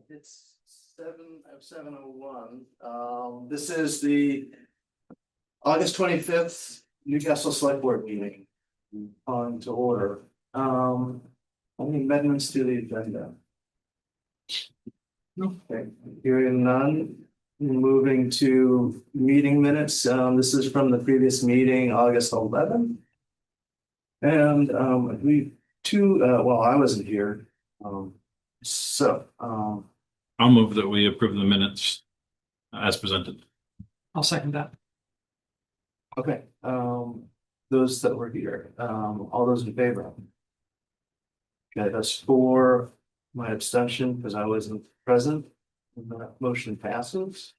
It's 7:01. This is the August 25th Newcastle Select Board meeting on to order. Any amendments to the agenda? Okay, hearing none. Moving to meeting minutes. This is from the previous meeting, August 11th. And I believe well, I wasn't here. I'll move that we approve the minutes as presented. I'll second that. Okay, those that were here, all those in favor? Okay, that's 4, my abstention because I wasn't present. And that motion passes.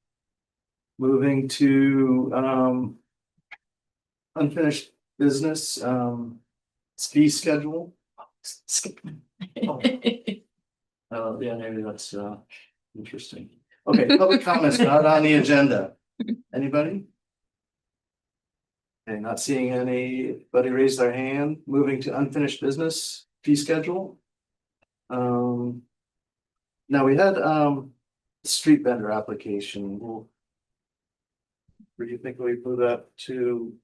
Moving to unfinished business, fee schedule. Skip. Yeah, maybe that's interesting. Okay, public comments not on the agenda. Anybody? Okay, not seeing anybody raise their hand. Moving to unfinished business fee schedule. Now we had street vendor application. Do you think we move that to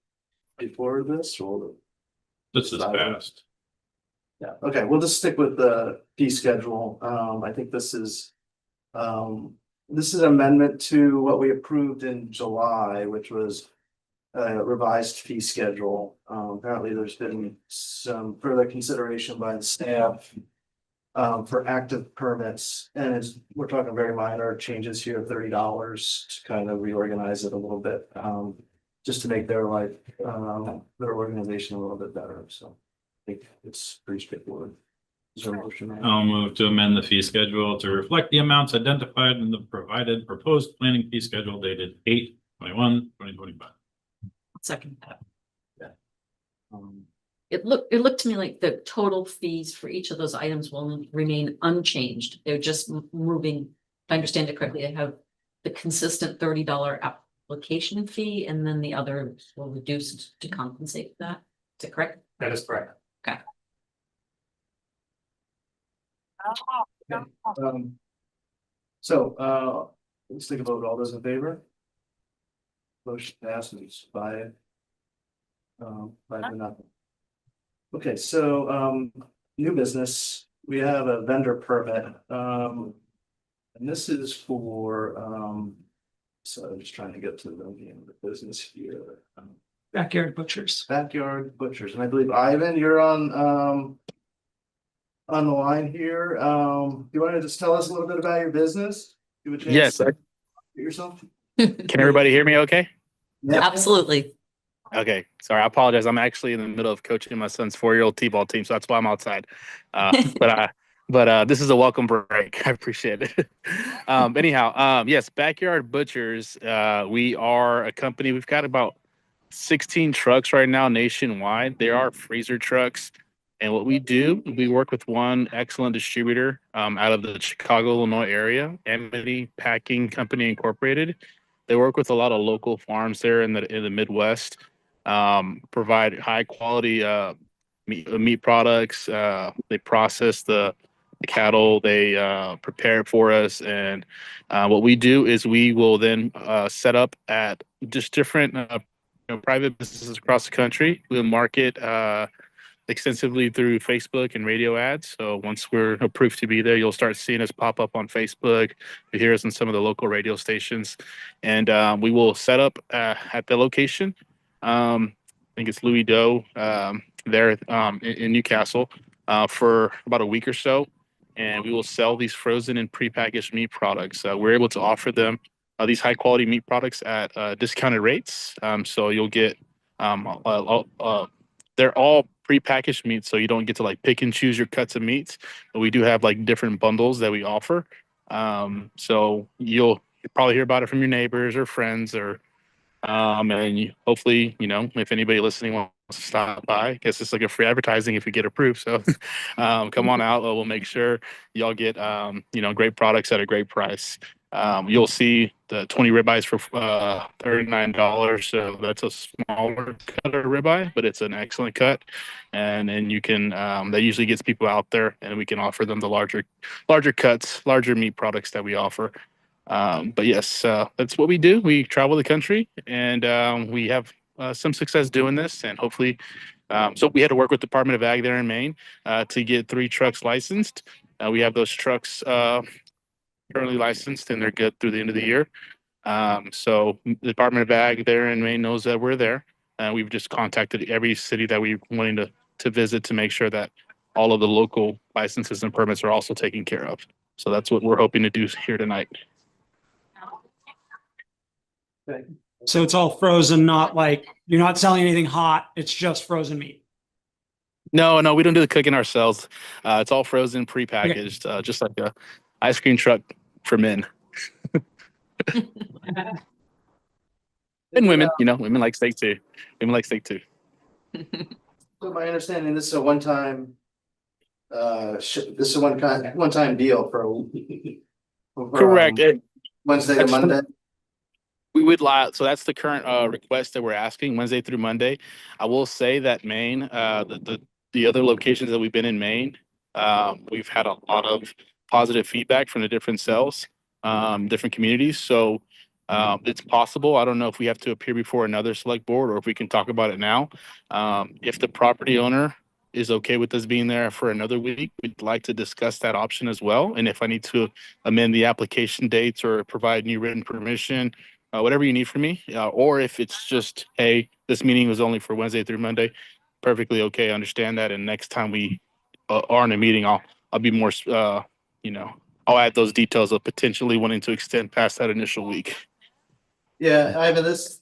before this or? This is fast. Yeah, okay, we'll just stick with the fee schedule. I think this is amendment to what we approved in July, which was a revised fee schedule. Apparently there's been some further consideration by the staff for active permits, and we're talking very minor changes here, $30 to kind of reorganize it a little bit, just to make their life, their organization a little bit better. So I think it's pretty straightforward. Is there a motion? I'll move to amend the fee schedule to reflect the amounts identified in the proposed planning fee schedule dated 8/21/2025. Second that. Yeah. It looked to me like the total fees for each of those items will remain unchanged. They're just moving, if I understand it correctly, they have the consistent $30 application fee, and then the others will reduce to compensate for that. Is it correct? That is correct. Okay. Okay. Let's take a vote. All those in favor? Motion passes by 5-0. Okay, so new business. We have a vendor permit. And this is for so I'm just trying to get to the name of the business here. Backyard butchers. Backyard Butchers, and I believe Ivan, you're on the line here. You want to just tell us a little bit about your business? Give a chance. Yes. To yourself. Can everybody hear me okay? Yeah. Absolutely. Okay. Sorry, I apologize. I'm actually in the middle of coaching my son's 4-year-old T-ball team, so that's why I'm outside. But this is a welcome break. I appreciate it. Anyhow, yes, Backyard Butchers. We are a company. We've got about 16 trucks right now nationwide. They are freezer trucks. And what we do, we work with one excellent distributor out of the Chicago, Illinois area, Amity Packing Company Incorporated. They work with a lot of local farms there in the Midwest, provide high quality meat products. They process the cattle, they prepare it for us. And what we do is we will then set up at just different private businesses across the country. We'll market extensively through Facebook and radio ads. So once we're approved to be there, you'll start seeing us pop up on Facebook. You hear us on some of the local radio stations, and we will set up at the location. I think it's Louis Doe there in Newcastle for about a week or so, and we will sell these frozen and prepackaged meat products. We're able to offer them these high quality meat products at discounted rates. So you'll get they're all prepackaged meats, so you don't get to like pick and choose your cuts of meats, but we do have like different bundles that we offer. So you'll probably hear about it from your neighbors or friends, or and hopefully, if anybody listening wants to stop by, I guess it's like a free advertising if we get approved. So come on out. We'll make sure y'all get great products at a great price. You'll see the 20 ribeyes for $39. So that's a smaller cut of ribeye, but it's an excellent cut. And then you can that usually gets people out there, and we can offer them the larger cuts, larger meat products that we offer. But yes, that's what we do. We travel the country, and we have some success doing this, and hopefully. So we had to work with Department of Ag there in Maine to get 3 trucks licensed. We have those trucks currently licensed, and they're good through the end of the year. So the Department of Ag there in Maine knows that we're there. We've just contacted every city that we wanting to visit to make sure that all of the local licenses and permits are also taken care of. So that's what we're hoping to do here tonight. Okay. So it's all frozen, not like, you're not selling anything hot, it's just frozen meat. No, we don't do the cooking ourselves. It's all frozen, prepackaged, just like a ice cream truck for men and women. Women like steak too. So my understanding, this is a one-time, this is a one-time deal for. Correct. Wednesday to That's- Monday. We would lie. So that's the current request that we're asking, Wednesday through Monday. I will say that Maine, the other locations that we've been in Maine, we've had a lot of positive feedback from the different cells, different communities. So it's possible. I don't know if we have to appear before another select board or if we can talk about it now. If the property owner is okay with us being there for another week, we'd like to discuss that option as well. And if I need to amend the application dates or provide new written permission, whatever you need from me, or if it's just, hey, this meeting was only for Wednesday through Monday, perfectly okay. I understand that. And next time we are in a meeting, I'll be more, I'll add those details of potentially wanting to extend past that initial week. Yeah, Ivan, this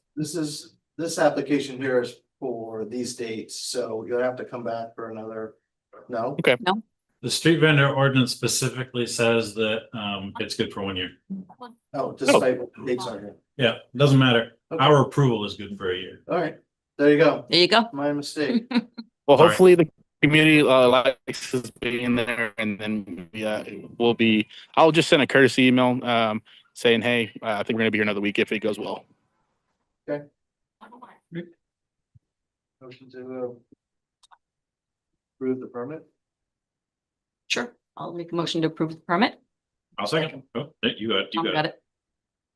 application here is for these dates, so you'll have to come back for another, no? Okay. The street vendor ordinance specifically says that it's good for 1 year. Oh, despite what the dates are here. Yeah, it doesn't matter. Okay. Our approval is good for a year. All right, there you go. There you go. My mistake. Well, Sorry. hopefully the community likes us being there, and then I'll just send a courtesy email saying, hey, I think we're gonna be here another week if it goes well. Motion to approve the permit. Sure. I'll make a motion to approve the permit. I'll second. Oh, you got Tom got it.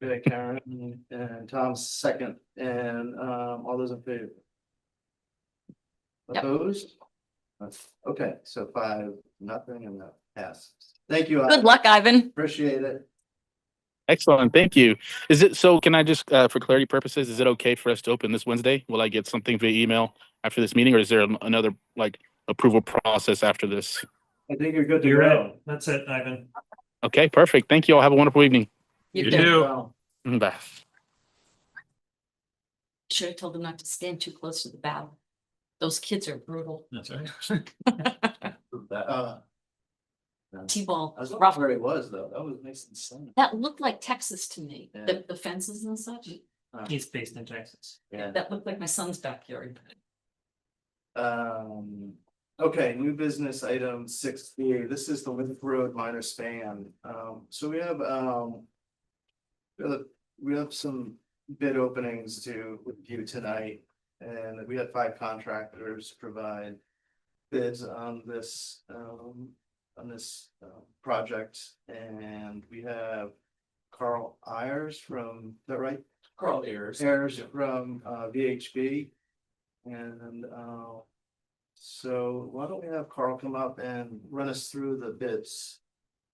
Okay, Karen and Tom's second, and all those in favor? Yep. Opposed? Okay, so 5-0 and that passes. Thank you. Good luck, Ivan. Appreciate it. Excellent, thank you. Is it so? Can I just, for clarity purposes, is it okay for us to open this Wednesday? Will I get something via email after this meeting, or is there another approval process after this? I think you're good to You're go. right. That's it, Ivan. Okay, perfect. Thank you all. Have a wonderful evening. You do. too. Well, Bye. Should have told them not to stand too close to the bow. Those kids are brutal. That's right. T-ball, I was rough. wondering where it was though. That was nice and sunny. That looked like Texas to me, Yeah. the fences and such. He's based in Texas. Yeah. That looked like my son's backyard. Okay, new business item 6B. This is the Winthrop Road minor span. So we have some bid openings to review tonight. And we had 5 contractors provide bids on this project. And we have Carl Ayers from, is that right? Carl Ayers. Ayers from VHB. And so why don't we have Carl come up and run us through the bids?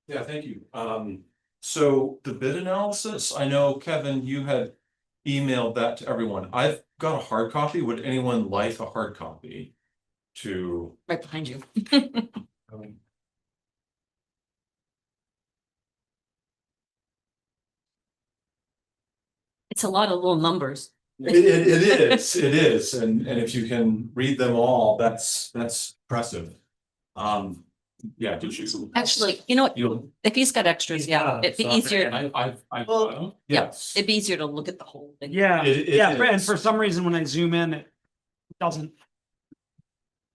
Yeah, thank you. So the bid analysis, I know, Kevin, you had emailed that to everyone. I've got a hard copy. Would anyone like a hard copy to? Right behind you. It's a lot of little numbers. It is. And if you can read them all, that's impressive. Yeah, did you? Actually, you know what? You'll. If he's got extras, yeah, it'd be easier. Well, yes. It'd be easier to look at the whole thing. Yeah, It yeah, and is. for some reason, when I zoom in, it doesn't.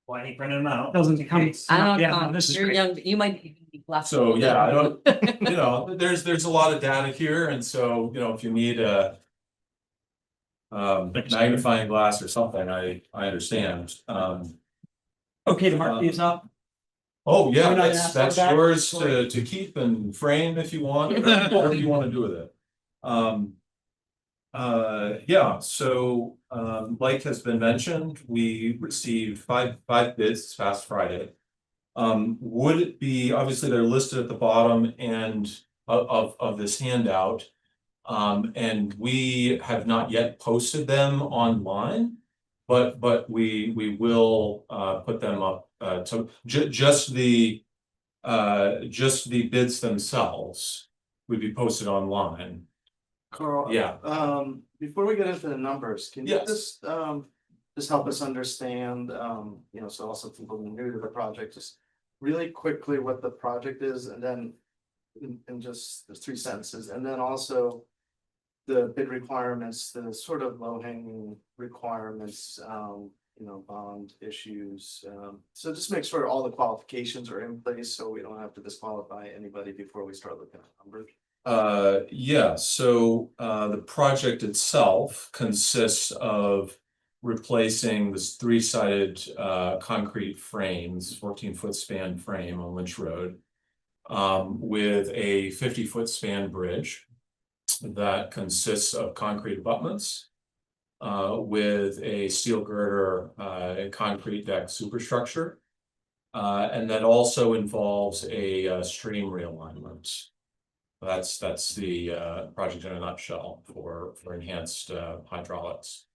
Why he printed them out? Doesn't come. I don't Yeah, know, no, this is you're great. young, you might be last. So, yeah, I don't, you know, there's a lot of data here, and so, you know, if you need a magnifying glass or something, I understand. Okay to mark these up. Oh, yeah, We're not gonna that's ask about that's that? yours to keep and frame if you want, whatever you want to do with it. Yeah, so like has been mentioned, we received five bids this past Friday. Would it be, obviously they're listed at the bottom and of this handout. And we have not yet posted them online, but we will put them up to just the bids themselves would be posted online. Carl. Yeah. Before we get into the numbers, can you Yes. just help us understand, you know, so also people who are new to the project, just really quickly what the project is, and then in just the 3 sentences, and then also the bid requirements, the sort of low hanging requirements, you know, bond issues. So just make sure all the qualifications are in place, so we don't have to disqualify anybody before we start looking at numbers. Yeah, so the project itself consists of replacing this 3-sided concrete frames, 14-foot span frame on Lynch Road, with a 50-foot span bridge that consists of concrete abutments, with a steel girder, concrete deck superstructure, and that also involves a stream realignment. That's the project in a nutshell for enhanced hydraulics.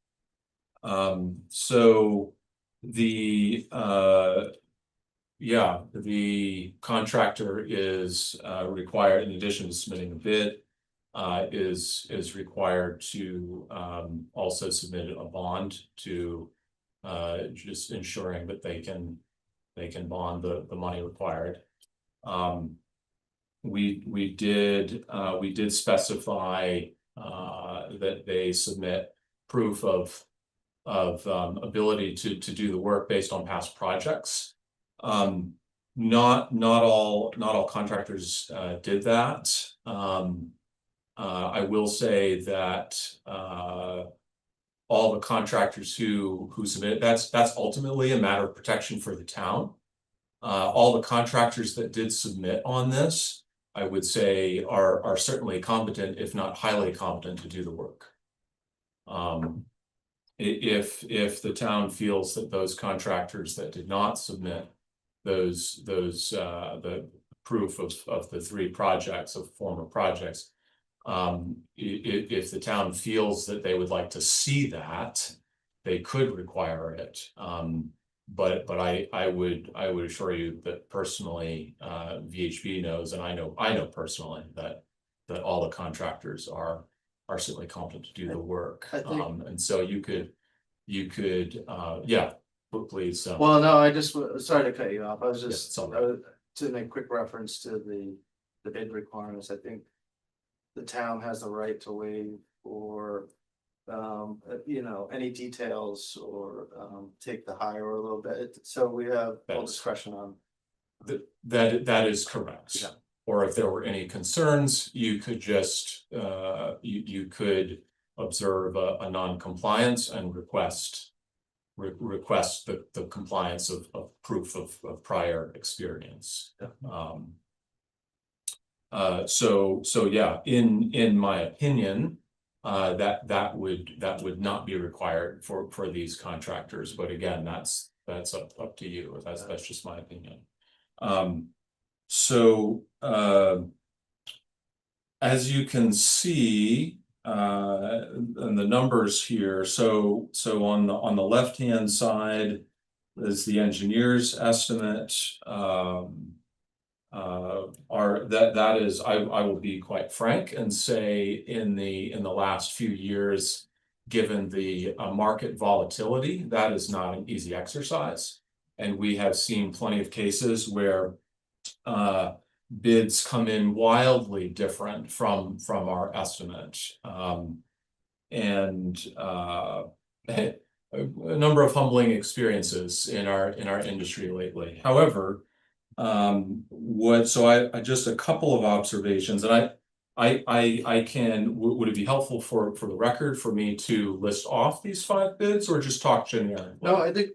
So the the contractor is required, in addition to submitting a bid, is required to also submit a bond to just ensuring that they can bond the money required. We did specify that they submit proof of ability to do the work based on past projects. Not all contractors did that. I will say that all the contractors who submitted, that's ultimately a matter of protection for the town. All the contractors that did submit on this, I would say are certainly competent, if not highly competent, to do the work. If the town feels that those contractors that did not submit the proof of the 3 projects of former projects, if the town feels that they would like to see that, they could require it. But I would assure you that personally, VHB knows, and I know personally that all the contractors are certainly competent to do the work. I think- And so you could yeah, please. Well, no, I just, sorry to cut you off, I was Yeah, just, it's all right. to make quick reference to the bid requirements, I think the town has the right to waive or, you know, any details or, take the higher a little bit, so we have full That's- discretion on. That is correct. Yeah. Or if there were any concerns, you could just you could observe a non-compliance and request the compliance of proof of prior experience. Yeah. So yeah, in my opinion, that would not be required for these contractors, but again, that's up to you. That's just my opinion. So as you can see in the numbers here, so on the left-hand side is the engineer's estimate. That is, I will be quite frank and say in the last few years, given the market volatility, that is not an easy exercise. And we have seen plenty of cases where bids come in wildly different from our estimate. And a number of humbling experiences in our industry lately. However, I just a couple of observations, and I can, would it be helpful for the record for me to list off these 5 bids or just talk generically? No, I think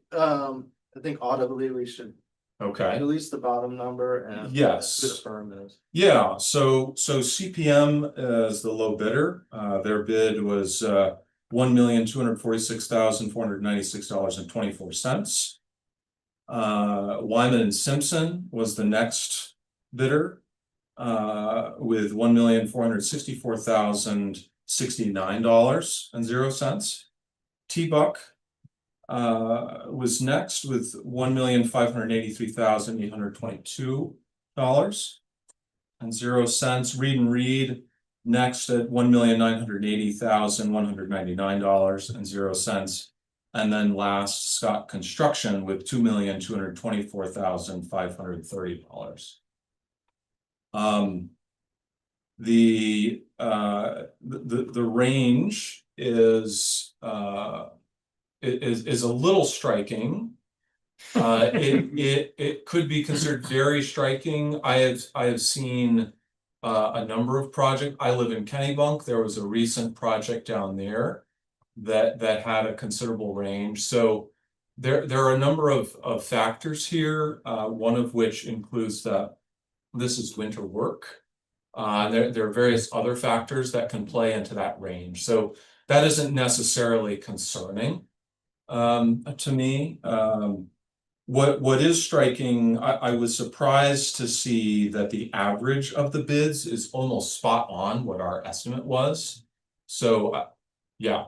audibly we should Okay. at least the bottom number and Yes. who the firm is. Yeah, so CPM is the low bidder. Their bid was $1,246,496.24. Wyman and Simpson was the next bidder with $1,464,069.00. T-Buck was next with $1,583,822.00. Reed and Reed next at $1,980,199.00. And then last, Scott Construction with $2,224,530. The range is a little striking. It could be considered very striking. I have seen a number of projects. I live in Kennebunk. There was a recent project down there that had a considerable range. So there are a number of factors here. One of which includes that this is winter work. There are various other factors that can play into that range. So that isn't necessarily concerning to me. What is striking, I was surprised to see that the average of the bids is almost spot on what our estimate was. So yeah,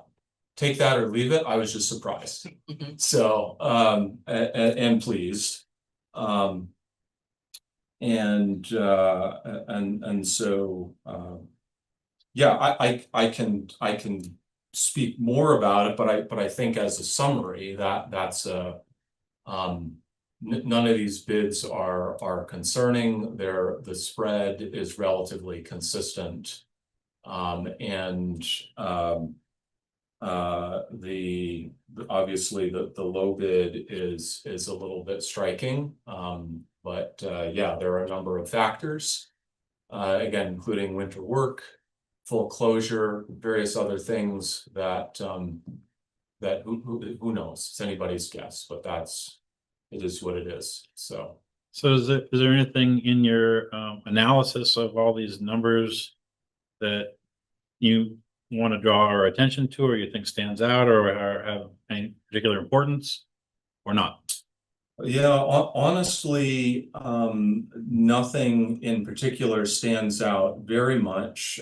take that or leave it. I was just surprised. So and pleased. And so yeah, I can speak more about it, but I think as a summary that's none of these bids are concerning. The spread is relatively consistent, and obviously the low bid is a little bit striking, but yeah, there are a number of factors, again, including winter work, full closure, various other things that who knows? It's anybody's guess, but it is what it is. So is there anything in your analysis of all these numbers that you want to draw our attention to, or you think stands out, or have any particular importance, or not? yeah, honestly, nothing in particular stands out very much,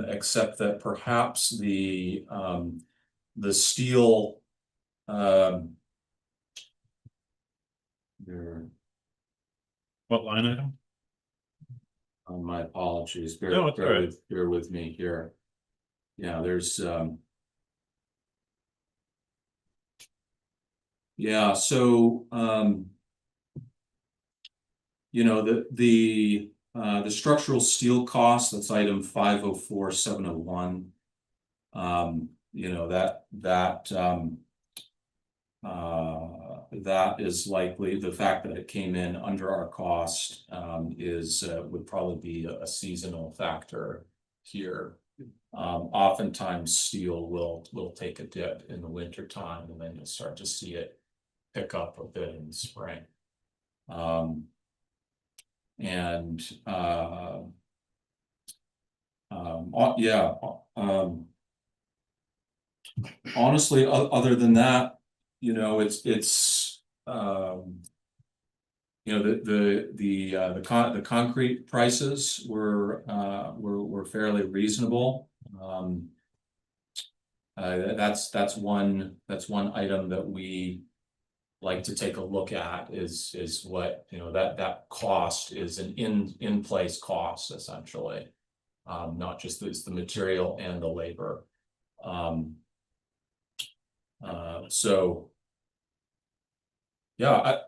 except that perhaps the steel. What line item? My apologies. No, it's all right. Bear with me here. Yeah, there's yeah, so you know, the structural steel cost, that's item 504701. You know, that is likely, the fact that it came in under our cost would probably be a seasonal factor here. Oftentimes steel will take a dip in the winter time, and then you'll start to see it pick up a bit in the spring. Yeah, honestly, other than that, you know, it's you know, the concrete prices were fairly reasonable. That's one item that we like to take a look at, is what, you know, that cost is an in place cost, essentially, not just the material and the labor. So yeah,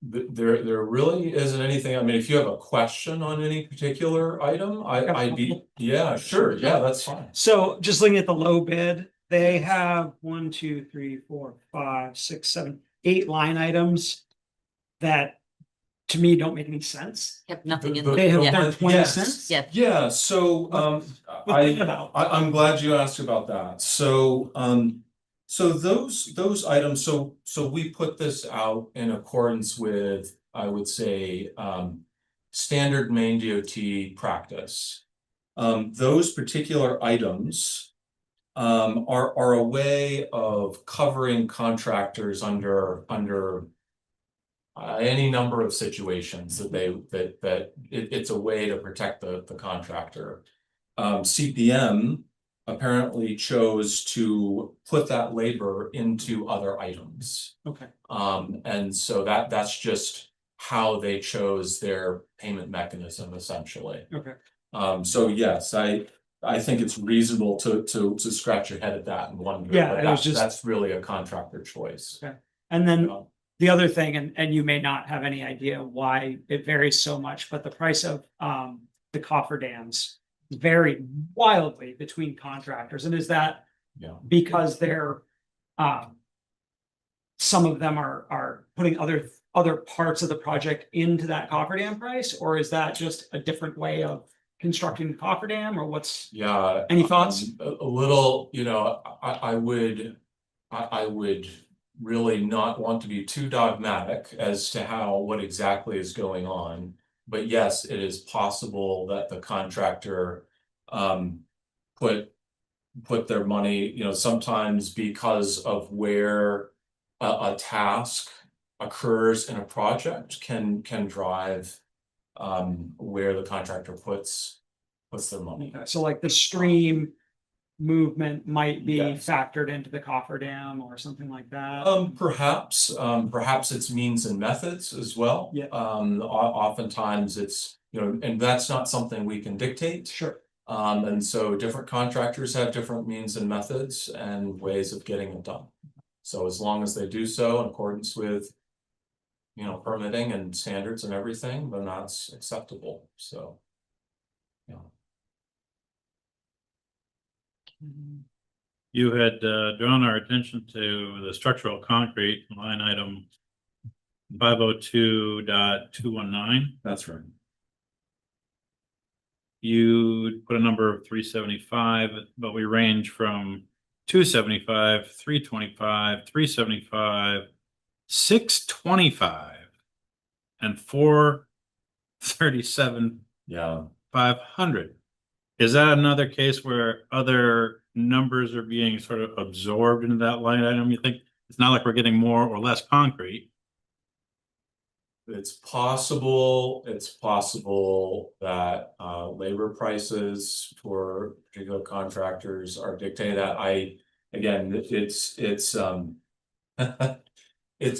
there really isn't anything. I mean, if you have a question on any particular item, I'd be, yeah, sure. Yeah, that's fine. So just looking at the low bid, They have 1, 2, 3, 4, 5, 6, 7, 8 line items that to me don't make any sense. Have nothing in The- them. They have Yeah. their 20 yes. cents? Yeah. Yeah, so What's that about? I'm glad you asked about that. So so those items, so we put this out in accordance with, I would say, standard Maine DOT practice. Those particular items are a way of covering contractors under any number of situations that it's a way to protect the contractor. CPM apparently chose to put that labor into other items. Okay. And so that's just how they chose their payment mechanism essentially. Okay. So yes, I think it's reasonable to scratch your head at that and wonder. Yeah, but it was just- that's really a contractor choice. Okay. And then Um, the other thing, and you may not have any idea why it varies so much, but the price of the cofferdams vary wildly between contractors. And is that Yeah. because they're some of them are putting other parts of the project into that cofferdam price, or is that just a different way of constructing the cofferdam, or what's Yeah. Any thoughts? A little, I would really not want to be too dogmatic as to what exactly is going on. But yes, it is possible that the contractor put their money, sometimes because of where a task occurs in a project can drive where the contractor puts their money. so like the stream movement might be Yes. factored into the cofferdam or something like that? Perhaps it's means and methods as well. Yeah. Oftentimes it's, and that's not something we can dictate. Sure. And so different contractors have different means and methods and ways of getting it done. So as long as they do so in accordance with, permitting and standards and everything, then that's acceptable. So, yeah. You had drawn our attention to the structural concrete line item 502.219. That's right. You put a number of 375, but we range from 275, 325, 375, 625, and 437, Yeah. 500. Is that another case where other numbers are being sort of absorbed into that line item? You think it's not like we're getting more or less concrete? It's possible that labor prices for particular contractors are dictated that again, it's it's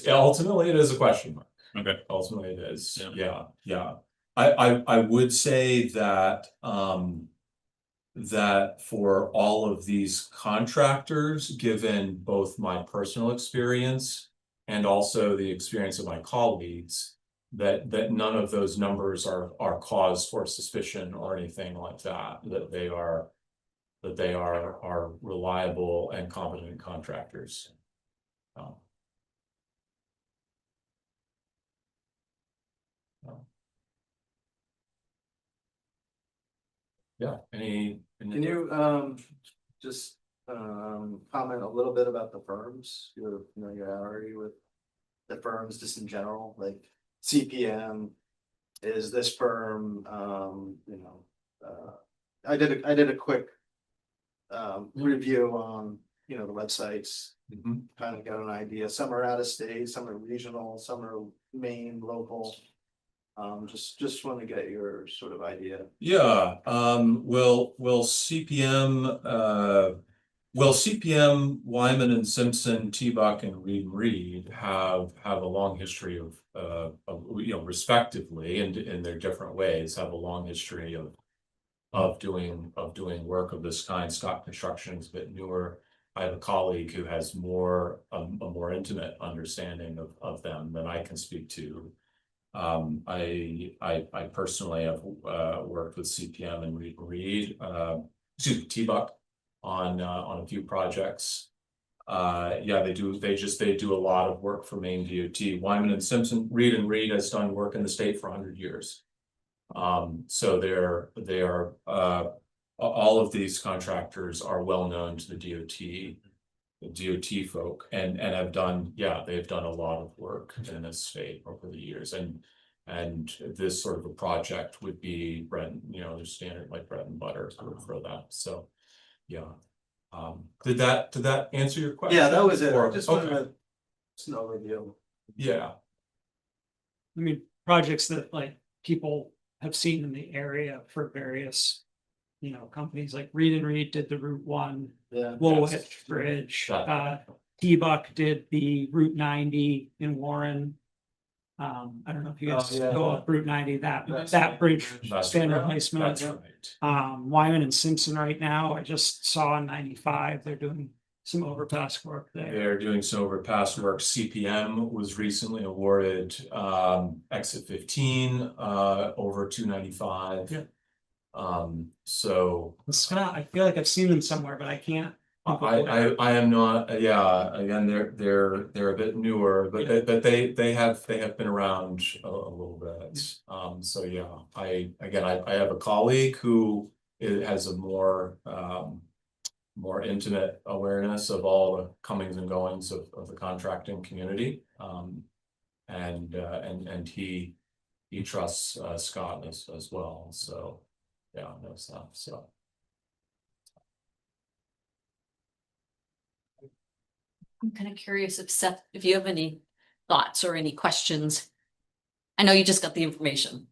ultimately it is a question mark. Okay. Ultimately it is. Yeah. Yeah. I would say that that for all of these contractors, given both my personal experience and also the experience of my colleagues, that none of those numbers are cause for suspicion or anything like that, that they are reliable and competent contractors. Yeah, Can you just comment a little bit about the firms, your familiarity with the firms just in general, like CPM, is this firm, I did a quick review on, the websites, kind of got an idea. Some are out of state, some are regional, some are main, local. Just want to get your sort of idea. Yeah, well, CPM, Wyman and Simpson, T-Buck and Reed have a long history of respectively, and in their different ways, have a long history of doing work of this kind. Scott Construction is a bit newer. I have a colleague who has a more intimate understanding of them than I can speak to. I personally have worked with CPM and Reed, T-Buck on a few projects. Yeah, they do a lot of work for Maine DOT. Wyman and Simpson, Reed has done work in the state for 100 years. So they are all of these contractors are well known to the DOT folk and have done, yeah, they've done a lot of work in this state over the years. And this sort of a project would be bread, their standard like bread and butter for that. So, yeah. Did that answer your question? Yeah, that was it. Or- Just okay. wanted an overview. Yeah, I mean, projects that like people have seen in the area for various, companies like Reed did the Route 1 Yeah. Woolwich Bridge. T-Buck did the Route 90 in Warren. I don't know if you guys Oh, yeah. go up Route 90, that bridge That's span right. replacement. That's right. Wyman and Simpson right now, I just saw on 95, they're doing some overpass work there. They're doing some overpass work. CPM was recently awarded exit 15 over 295. Yeah. So I feel like I've seen them somewhere, but I can't. I am not, yeah, again, they're a bit newer, but they have been around a little bit. So yeah, I have a colleague who has a more intimate awareness of all the comings and goings of the contracting community. And he trusts Scott as well. So yeah, knows stuff. So I'm kind of curious if Seth, if you have any thoughts or any questions. I know you just got the information.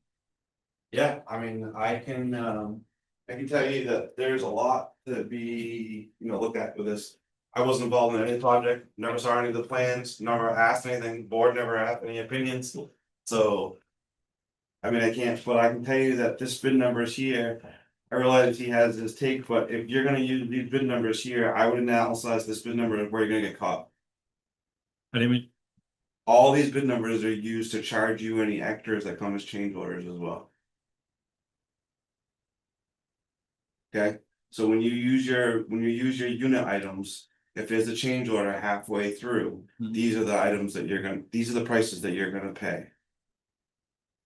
Yeah, I mean, I can tell you that there's a lot to be, looked at with this. I wasn't involved in any project, never saw any of the plans, never asked anything, board never asked any opinions, so. I mean, I can't, but I can tell you that this bid numbers here, I realize he has his take, but if you're gonna use these bid numbers here, I would analyze this bid number where you're gonna get caught. What do you mean? All these bid numbers are used to charge you any extras that come as change orders as well. Okay, so when you use your unit items, if there's a change order halfway through, these are the items that these are the prices that you're gonna pay.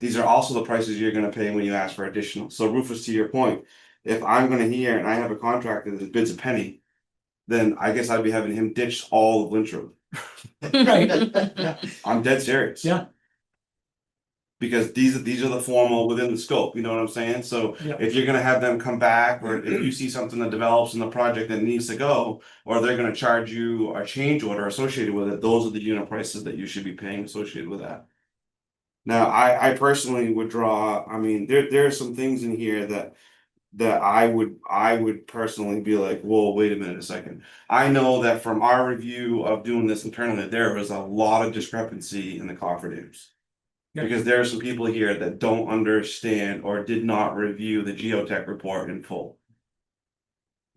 These are also the prices you're gonna pay when you ask for additional. So Rufus, to your point, if I'm gonna hear and I have a contractor that bids a penny, then I guess I'd be having him ditch all of Lynch Road. Right. I'm dead serious. Yeah. Because these are the formal within the scope, you know what I'm saying? So Yeah. if you're gonna have them come back, or if you see something that develops in the project that needs to go, or they're gonna charge you a change order associated with it, those are the unit prices that you should be paying associated with that. Now, I personally would draw, I mean, there are some things in here that I would personally be like, whoa, wait a minute a second. I know that from our review of doing this internally, there was a lot of discrepancy in the cofferdams. Yeah. Because there are some people here that don't understand or did not review the geotech report in full.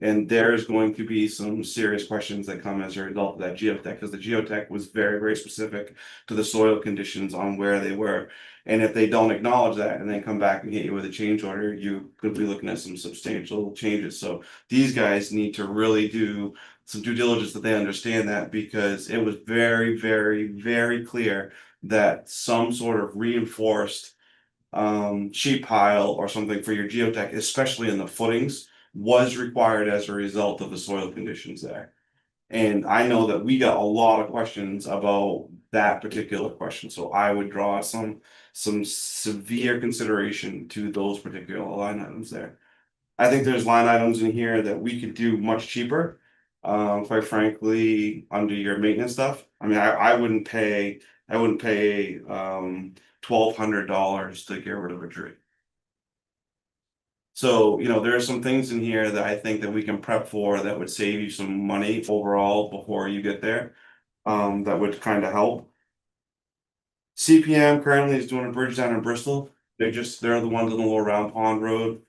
And there's going to be some serious questions that come as a result of that geotech, because the geotech was very, very specific to the soil conditions on where they were. And if they don't acknowledge that and then come back and hit you with a change order, you could be looking at some substantial changes. So these guys need to really do some due diligence that they understand that, because it was very, very, very clear that some sort of reinforced sheet pile or something for your geotech, especially in the footings, was required as a result of the soil conditions there. And I know that we got a lot of questions about that particular question, so I would draw some severe consideration to those particular line items there. I think there's line items in here that we could do much cheaper. Quite frankly, under your maintenance stuff. I mean, I wouldn't pay $1,200 to get rid of a tree. So, there are some things in here that I think that we can prep for that would save you some money overall before you get there. That would kind of help. CPM currently is doing a bridge down in Bristol. They're the ones on the little Round Pond Road.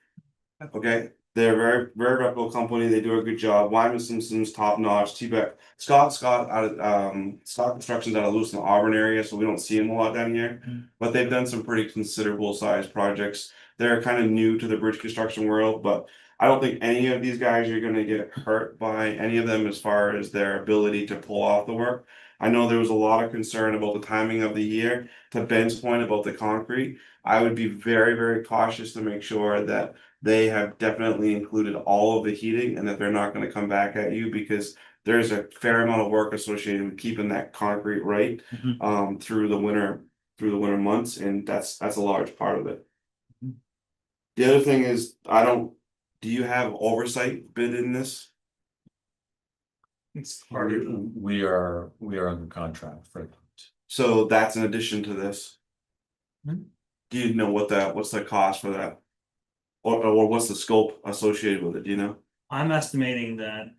Okay, they're a very, very reputable company. They do a good job. Wyman Simpson's top notch. T-Beck, Scott out of Scott Construction's out of Lewiston, Auburn area, so we don't see them a lot down here. But they've done some pretty considerable sized projects. They're kind of new to the bridge construction world, but I don't think any of these guys are gonna get hurt by any of them as far as their ability to pull off the work. I know there was a lot of concern about the timing of the year. To Ben's point about the concrete, I would be very, very cautious to make sure that they have definitely included all of the heating and that they're not gonna come back at you because there's a fair amount of work associated with keeping that concrete right Mhm. through the winter months, and that's a large part of it. The other thing is, do you have oversight bid in this? It's we are under contract for that. So that's in addition to this. Hmm. Do you know what's the cost for that? Or what's the scope associated with it, do you know? I'm estimating that,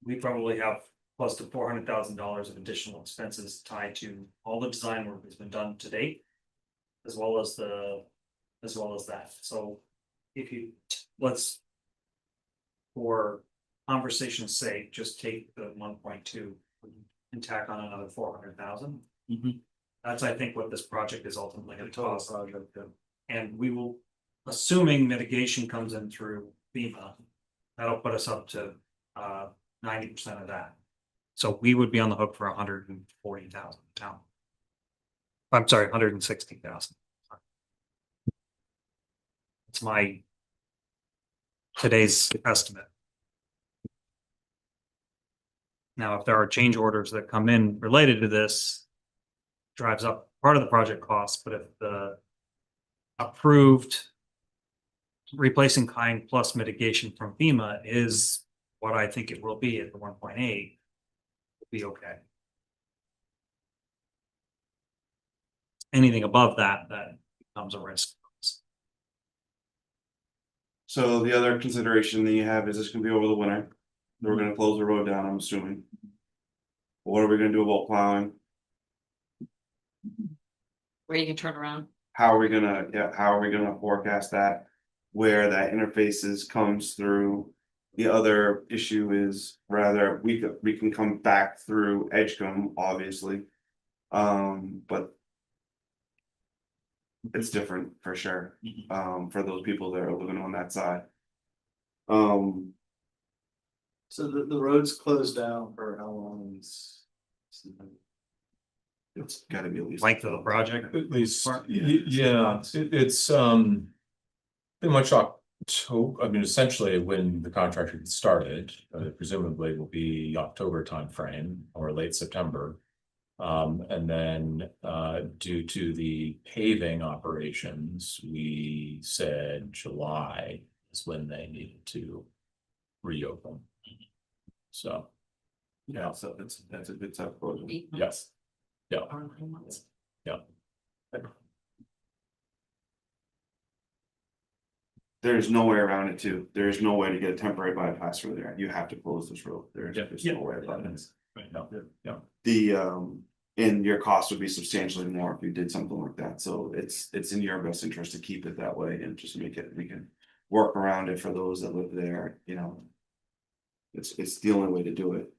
we probably have close to $400,000 of additional expenses tied to all the design work that's been done to date. As well as that, so if you, let's. For conversation's sake, just take the 1.2 and tack on another 400,000. Mhm. That's, I think, what this project is ultimately gonna Total cost. project, yeah. And we will, assuming mitigation comes in through FEMA, that'll put us up to 90% of that. So we would be on the hook for 140,000 town. I'm sorry, 160,000. It's my today's estimate. Now, if there are change orders that come in related to this, drives up part of the project cost, but if the approved replacing kind plus mitigation from FEMA is what I think it will be at the 1.8, be okay. Anything above that becomes a risk. So the other consideration that you have is this gonna be over the winter. We're gonna close the road down, I'm assuming. What are we gonna do about plowing? Where you can turn around. How are we gonna forecast that? Where that interfaces comes through. The other issue is rather, we can come back through Edgecombe, obviously. But. It's different for sure, for those people that are living on that side. So the road's closed down for how long is? It's gotta be at least. Length of the project. At least, Yeah. yeah, it's pretty much October, I mean, essentially when the contract gets started, presumably will be October timeframe or late September. And then, due to the paving operations, we said July is when they needed to reopen. So, Yeah, so that's a good tough project. 8 months yes, yeah, or 9 months. yeah. There's no way around it too. There's no way to get a temporary bypass through there. You have to close this road. There's no way about it. Right, no, yeah. The and your cost would be substantially more if you did something like that. So it's in your best interest to keep it that way and just we can work around it for those that live there, you know. It's the only way to do it.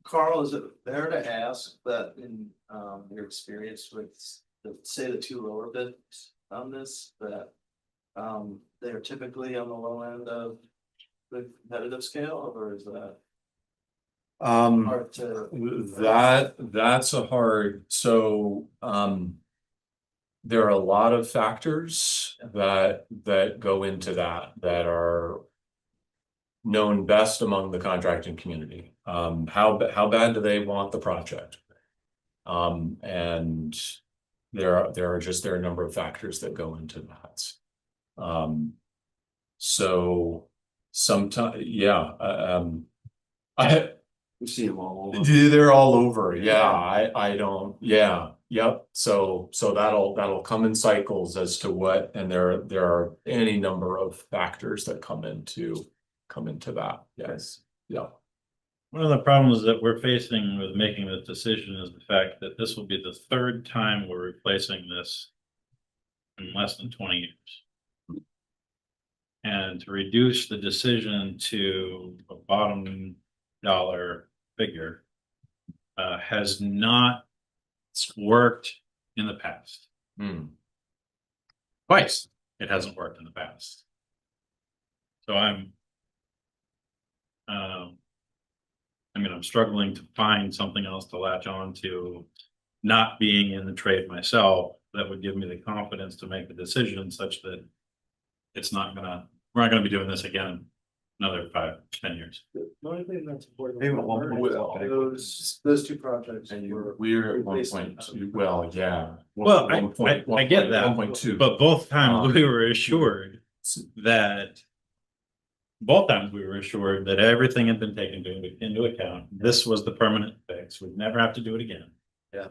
Carl, is it fair to ask that in your experience with say the two lower bids on this, that they're typically on the low end of the competitive scale, or is that hard to? That's a hard, so, there are a lot of factors that go into that are known best among the contracting community. How bad do they want the project? And there are a number of factors that go into that. So sometimes, yeah, We see them all over. they're all over. Yeah, I don't, yeah, yep. So that'll come in cycles as to what, and there are any number of factors that come into that. Yes, yeah. One of the problems that we're facing with making this decision is the fact that this will be the third time we're replacing this in less than 20 years. And to reduce the decision to a bottom dollar figure has not worked in the past. Hmm. Twice. it hasn't worked in the past. So I'm struggling to find something else to latch on to, not being in the trade myself, that would give me the confidence to make the decision such that we're not gonna be doing this again in another 5-10 years. The only thing that's important. Maybe at one point- Those two projects. We're at 1.2, well, yeah. Well, I get that, 1.2. but both times we were assured that everything had been taken into account. This was the permanent fix. We'd never have to do it again. Yeah.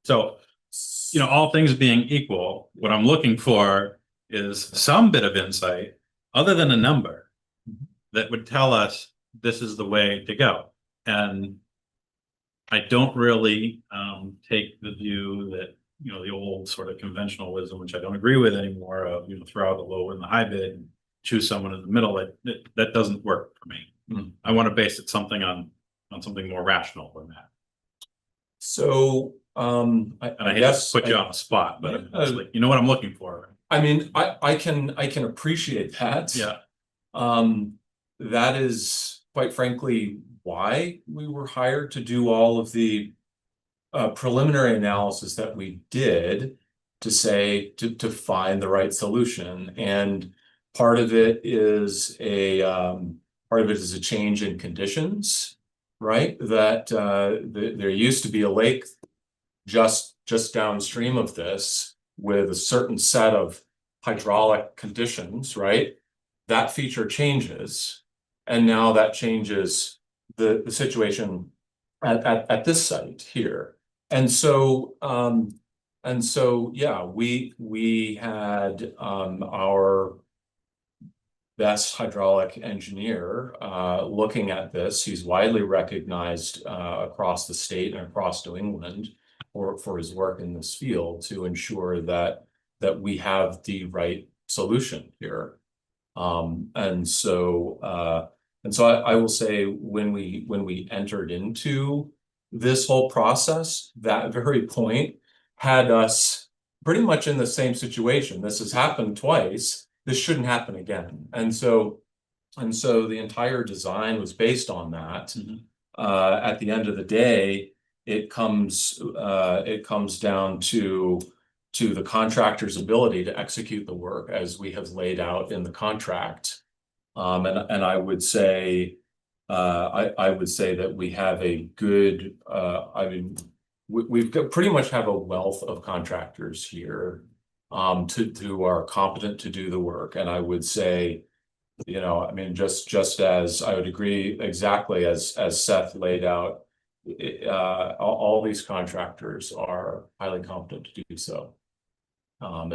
So, all things being equal, what I'm looking for is some bit of insight other than a number that would tell us this is the way to go. And I don't really take the view that, the old sort of conventional wisdom, which I don't agree with anymore, of, throw out the low and the high bid and choose someone in the middle. That doesn't work for me. I want to base it on something more rational than that. So, And I hate to put you on the spot, but it's like, you know what I'm looking for. I mean, I can appreciate that. Yeah. That is quite frankly why we were hired to do all of the preliminary analysis that we did to find the right solution. And part of it is a change in conditions, right? That there used to be a lake just downstream of this with a certain set of hydraulic conditions, right? That feature changes, and now that changes the situation at this site here. And so yeah, we had our best hydraulic engineer looking at this. He's widely recognized across the state and across New England for his work in this field to ensure that we have the right solution here. And so I will say when we entered into this whole process, that very point had us pretty much in the same situation. This has happened twice. This shouldn't happen again. And so the entire design was based on that. At the end of the day, it comes down to the contractor's ability to execute the work as we have laid out in the contract. And I would say that we have a good, we've got pretty much have a wealth of contractors here who are competent to do the work. And I would say, just as I would agree exactly as Seth laid out, all these contractors are highly competent to do so. Yeah.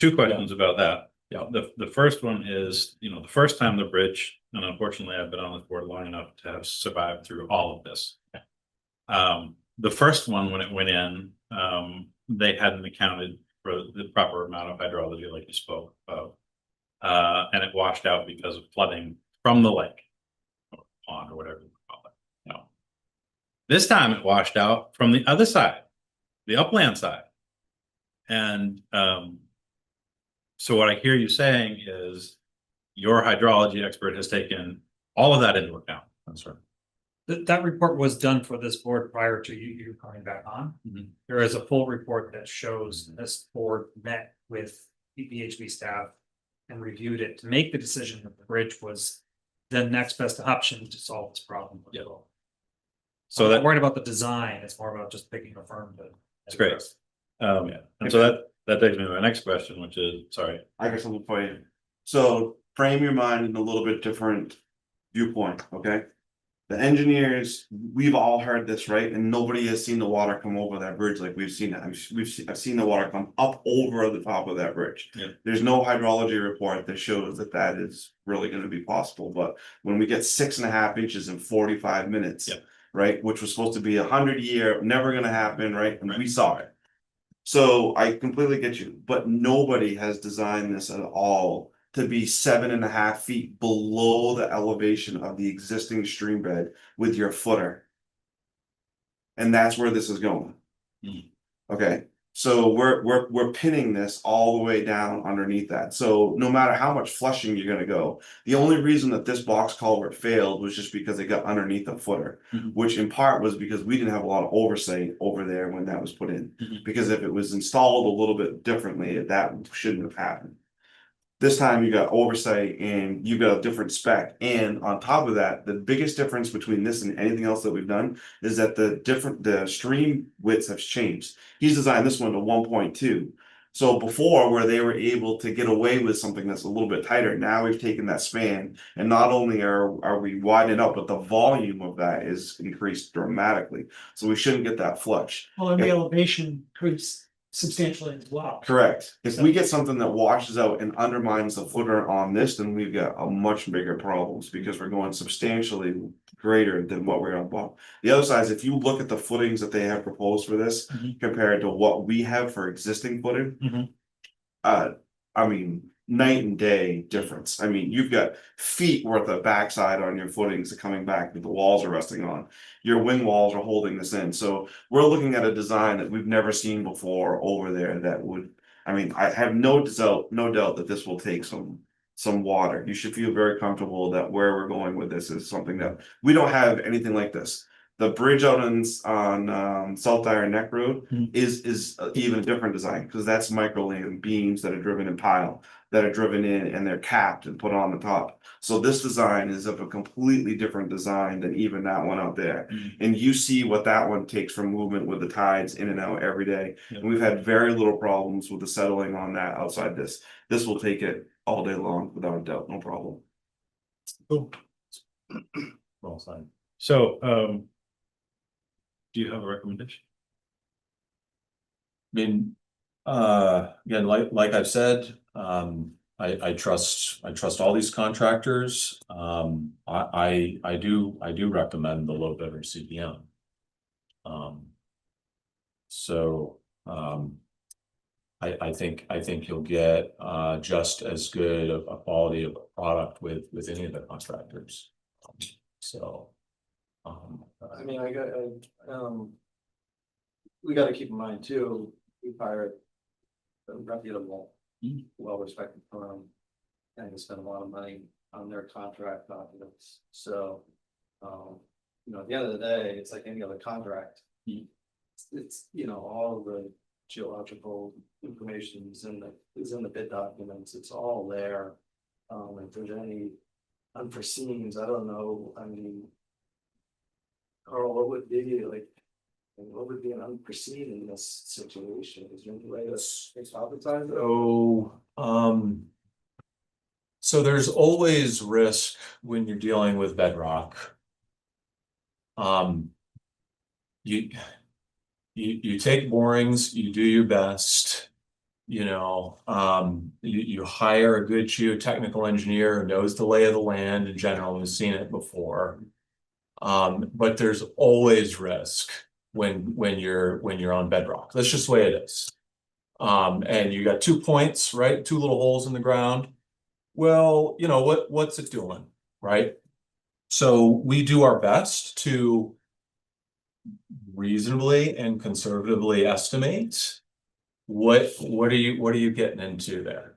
Two questions about that. Yeah. The first one is, the first time the bridge, and unfortunately I've been on this board long enough to have survived through all of this. The first one, when it went in, they hadn't accounted for the proper amount of hydrology like you spoke of. And it washed out because of flooding from the lake or pond or whatever you call it. This time it washed out from the other side, the upland side. And so what I hear you saying is your hydrology expert has taken all of that into account. That's right. That report was done for this board prior to you coming back on. There is a full report that shows this board met with the VHB staff and reviewed it to make the decision that the bridge was the next best option to solve this problem. Yeah. So that worried about the design, it's more about just picking a firm to. That's great. And so that takes me to my next question, which is, sorry. I got something for you. So frame your mind in a little bit different viewpoint, okay? The engineers, we've all heard this, right? And nobody has seen the water come over that bridge like we've seen it. I've seen the water come up over the top of that bridge. Yeah. There's no hydrology report that shows that is really going to be possible. But when we get 6.5 inches in 45 minutes, yeah. right, which was supposed to be 100-year, never going to happen, right? And we saw it. So I completely get you, but nobody has designed this at all to be 7.5 feet below the elevation of the existing stream bed with your footer. And that's where this is going. Okay, So we're pinning this all the way down underneath that. So no matter how much flushing you're gonna go, the only reason that this box culvert failed was just because it got underneath the footer, Mhm. which in part was because we didn't have a lot of oversight over there when that was put in. Mhm. Because if it was installed a little bit differently, that shouldn't have happened. This time you got oversight and you got a different spec. And on top of that, the biggest difference between this and anything else that we've done is that the stream widths have changed. He's designed this one to 1.2. So before, where they were able to get away with something that's a little bit tighter, now we've taken that span, and not only are we widening out, but the volume of that is increased dramatically. So we shouldn't get that flush. Well, and the elevation increased substantially as well. Correct. If we get something that washes out and undermines the footer on this, then we've got a much bigger problems because we're going substantially greater than what we're on bottom. The other side is if you look at the footings that they have proposed for this Mhm. compared to what we have for existing footing, Mhm. I mean, night and day difference. I mean, you've got feet worth of backside on your footings coming back that the walls are resting on. Your wing walls are holding this in. So we're looking at a design that we've never seen before over there that would, I mean, I have no doubt that this will take some water. You should feel very comfortable that where we're going with this is something that we don't have anything like this. The bridge out on South Iron Neck Road Mhm. is even a different design because that's micro land beams that are driven in pile that are driven in and they're capped and put on the top. So this design is of a completely different design than even that one out there. Mhm. And you see what that one takes from movement with the tides in and out every day. Yeah. And we've had very little problems with the settling on that outside this. This will take it all day long without a doubt, no problem. Cool. Well said. So, do you have a recommendation? I mean, again, like I've said, I trust all these contractors. I do recommend the low bidder CPM. So, I think you'll get, just as good a quality of a product with any of the contractors. So, I mean, we gotta keep in mind too, we hired a reputable, well-respected firm. And they spend a lot of money on their contract documents, so. At the end of the day, it's like any other contract. It's, all of the geological information is in the bid documents, it's all there. If there's any unforeseens, I don't know, I mean. Carl, what would be like, what would be an unforeseen in this situation? Is there any way to hypothesize it? So there's always risk when you're dealing with bedrock. You take borings, you do your best, you hire a good geotechnical engineer who knows the lay of the land in general and has seen it before. But there's always risk when you're on bedrock. That's just the way it is. And you got 2 points, right? 2 little holes in the ground. Well, what's it doing, right? So we do our best to reasonably and conservatively estimate what are you getting into there.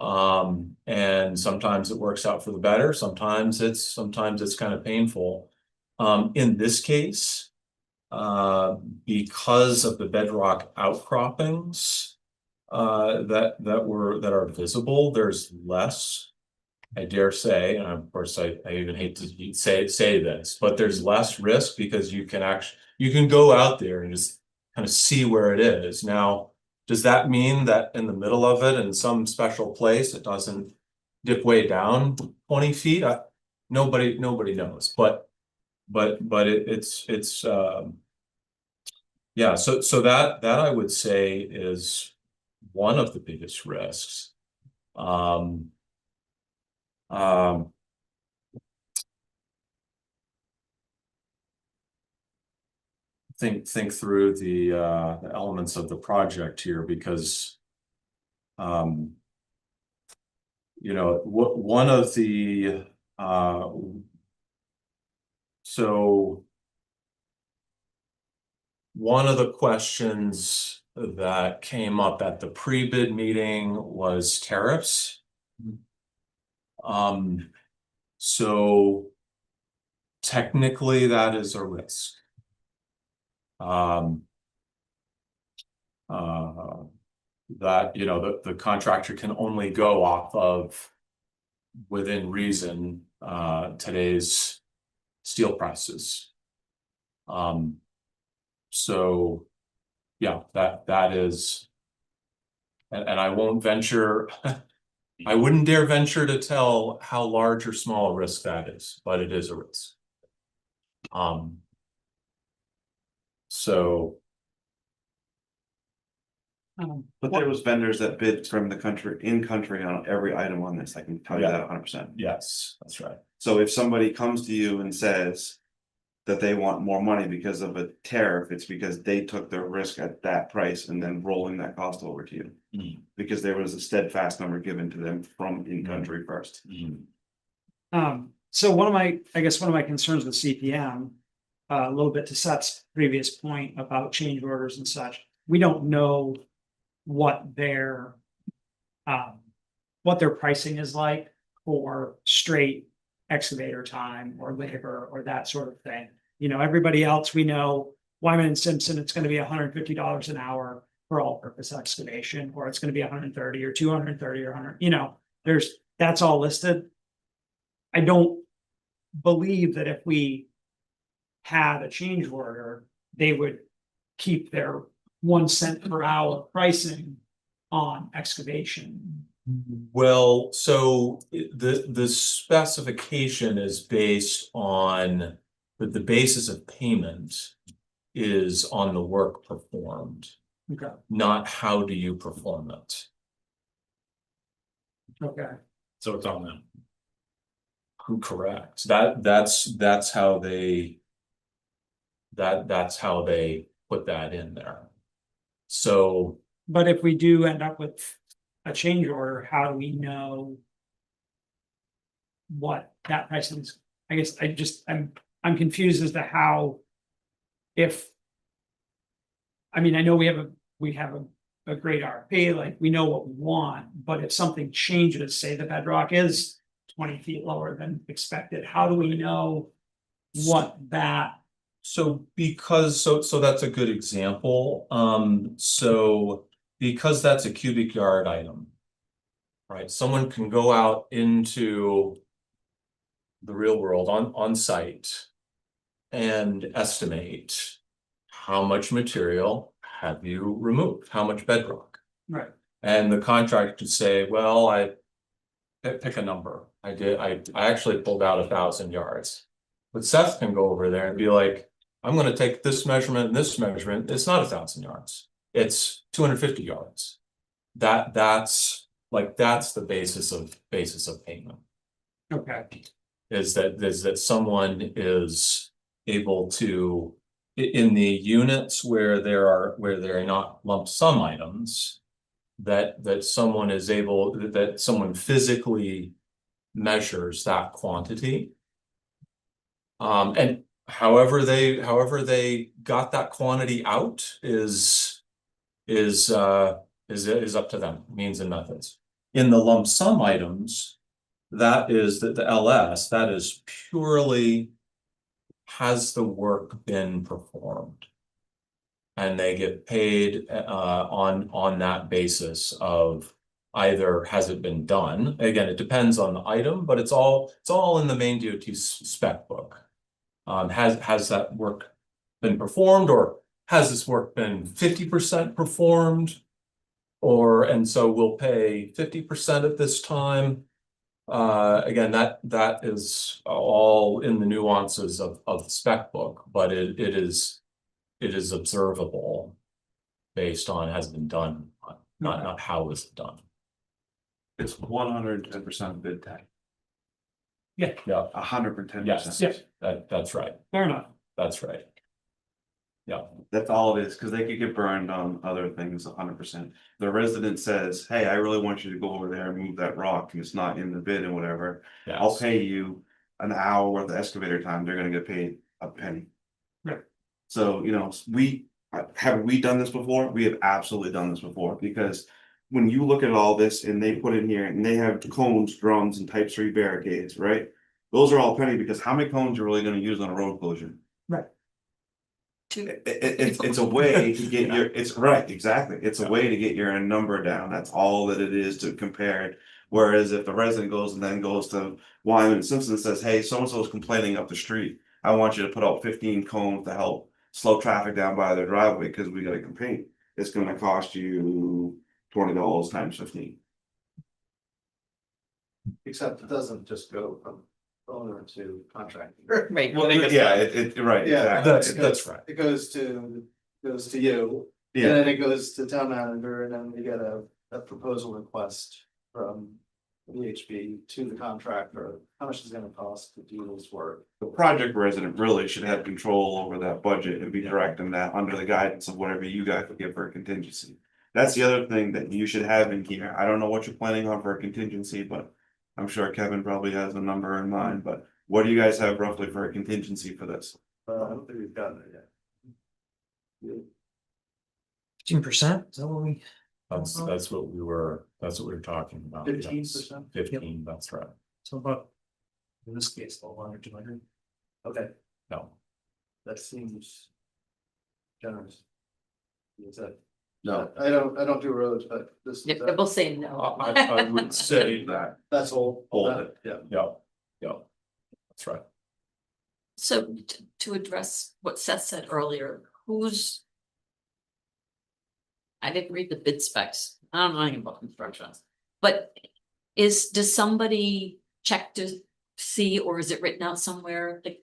And sometimes it works out for the better, sometimes it's kind of painful. In this case, because of the bedrock outcroppings that are visible, there's less, I dare say, and of course I even hate to say this, but there's less risk because you can go out there and just kind of see where it is. Now, does that mean that in the middle of it, in some special place, it doesn't dip way down 20 feet? Nobody knows, but it's yeah. So that I would say is one of the biggest risks. Think through the elements of the project here because one of the so one of the questions that came up at the pre-bid meeting was tariffs. So technically that is a risk. That, you know, the contractor can only go off of, within reason, today's steel prices. So, yeah, that is, and I won't venture, I wouldn't dare venture to tell how large or small a risk that is, but it is a risk. So, But there was vendors that bid from the country, in country on every item on this, I can tell you Yeah. that 100%. yes, that's right. So if somebody comes to you and says that they want more money because of a tariff, it's because they took the risk at that price and then rolling that cost over to you. Mhm. Because there was a steadfast number given to them from in country first. So one of my concerns with CPM, a little bit to Seth's previous point about change orders and such, we don't know what their pricing is like for straight excavator time or labor or that sort of thing. You know, everybody else we know, Wyman and Simpson, it's gonna be $150 an hour for all-purpose excavation, or it's gonna be 130 or 230 or 100, you know, that's all listed. I don't believe that if we had a change order, they would keep their 1 cent per hour pricing on excavation. Well, so the specification is based on, the basis of payment is on the work performed, Okay, not how do you perform it. okay, So it's on them. Correct. That's how they. That's how they put that in there. So, but if we do end up with a change order, how do we know what that pricing is? I guess I'm confused as to how, if. I mean, I know we have a great RFP, like we know what we want, but if something changes, say the bedrock is 20 feet lower than expected, how do we know what that? so that's a good example. So because that's a cubic yard item, right? Someone can go out into the real world on site and estimate how much material have you removed, how much bedrock. Right. And the contractor could say, well, I pick a number. I actually pulled out 1,000 yards. But Seth can go over there and be like, I'm gonna take this measurement and this measurement. It's not 1,000 yards. It's 250 yards. That's the basis of payment. Okay, Is that someone is able to, in the units where there are not lump sum items, that someone is able, that someone physically measures that quantity. And however they got that quantity out is up to them, means and methods. In the lump sum items, that is the LS, that is purely, has the work been performed? And they get paid on that basis of either has it been done. Again, it depends on the item, but it's all in the main DOT spec book. Has that work been performed, or has this work been 50% performed? And so we'll pay 50% at this time. Again, that is all in the nuances of the spec book, but it is observable based on has been done, not how is it done. It's 110% bid tag. yeah, 110%. Yes, that's right. fair enough. That's right. Yeah. That's all it is, because they could get burned on other things 100%. The resident says, hey, I really want you to go over there and move that rock, and it's not in the bid and whatever. Yes. I'll pay you an hour worth of excavator time, they're gonna get paid a penny. Right. So, you know, Have we done this before? We have absolutely done this before, because when you look at all this and they put in here and they have cones, drums, and type 3 barricades, right? Those are all penny, because how many cones are really gonna use on a road closure? It's a way to get your, it's right, exactly, it's a way to get your number down, that's all that it is to compare it. Whereas if the resident goes and then goes to Wyman and Simpson and says, hey, so-and-so is complaining up the street, I want you to put out 15 cones to help slow traffic down by their driveway, because we got a complaint, it's gonna cost you $20 times 15. Except it doesn't just go from owner to contractor. Right. Well, yeah, right, Yeah, exactly. That's right. It goes to you, and Yeah, then it goes to town manager, and then we get a proposal request from VHB to the contractor, how much is it gonna cost to do this work? the project resident really should have control over that budget and be directing that under the guidance of whatever you guys would give for a contingency. That's the other thing that you should have in here. I don't know what you're planning on for a contingency, but I'm sure Kevin probably has a number in mind, but what do you guys have roughly for a contingency for this? I don't think we've gotten it yet. 15%, is that what we? That's what we were talking about. 15%? 15, that's right. So about, in this case, 100, 200. Okay, No, that seems generous. Is that? No. I don't do roads, but this, Yeah, we'll say no. I would say that, that's all. Hold that- it. Yeah. yeah, that's right. So to address what Seth said earlier, who's? I didn't read the bid specs. I don't know anything about construction. But does somebody check to see, or is it written out somewhere, like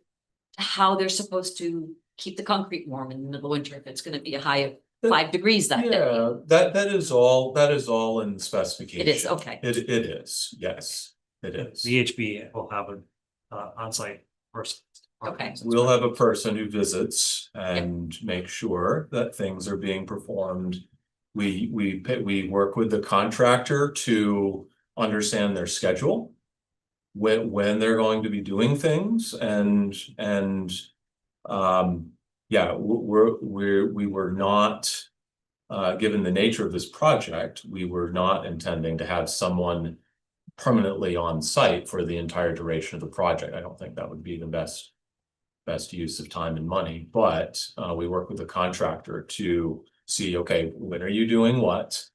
how they're supposed to keep the concrete warm in the middle of winter if it's gonna be a high of 5 degrees that day? Yeah, that is all in specification. It is, okay. It is, yes, it is. VHB will have an on-site person. Okay. We'll have a person who visits and make sure that things are being performed. We work with the contractor to understand their schedule. When they're going to be doing things, and yeah, we were not, given the nature of this project, we were not intending to have someone permanently on site for the entire duration of the project. I don't think that would be the best use of time and money, but we work with the contractor to see, okay, when are you doing what?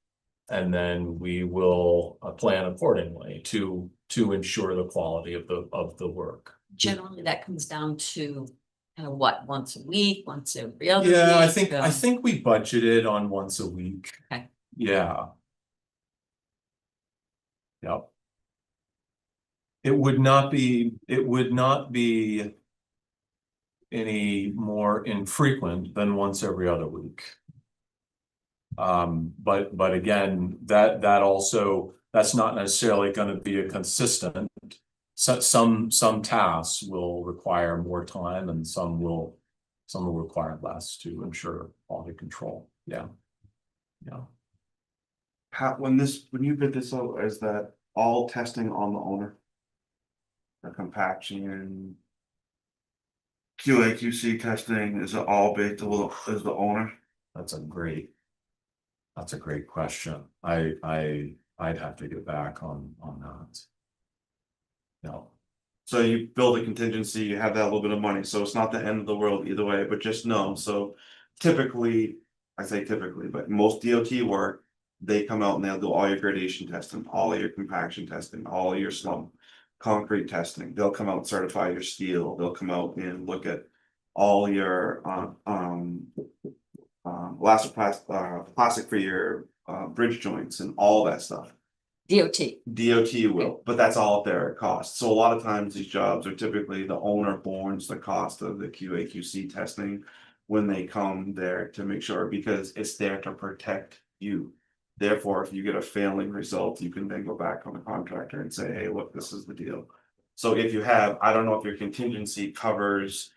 And then we will plan accordingly to ensure the quality of the work. Generally, that comes down to kind of what, once a week, once every other week? Yeah, I think we budgeted on once a week. Okay. Yeah. Yep. It would not be any more infrequent than once every other week. But again, that also, that's not necessarily going to be a consistent. Some tasks will require more time, and some will require less to ensure quality control. Yeah. When you bid this out, is that all testing on the owner? The compaction, QA/QC testing, is it all based on the owner? That's a great question. I'd have to get back on that. No. So you build a contingency, you have that little bit of money, so it's not the end of the world either way, but just know, so typically, I say typically, but most DOT work, they come out and they'll do all your gradation testing, all of your compaction testing, all of your slump concrete testing. They'll come out and certify your steel, they'll come out and look at all your plastic for your bridge joints and all that stuff. DOT will, but that's all at their cost. So a lot of times these jobs are typically the owner bornes the cost of the QA/QC testing when they come there to make sure, because it's there to protect you. Therefore, if you get a failing result, you can then go back on the contractor and say, hey, look, this is the deal. So if you have, I don't know if your contingency covers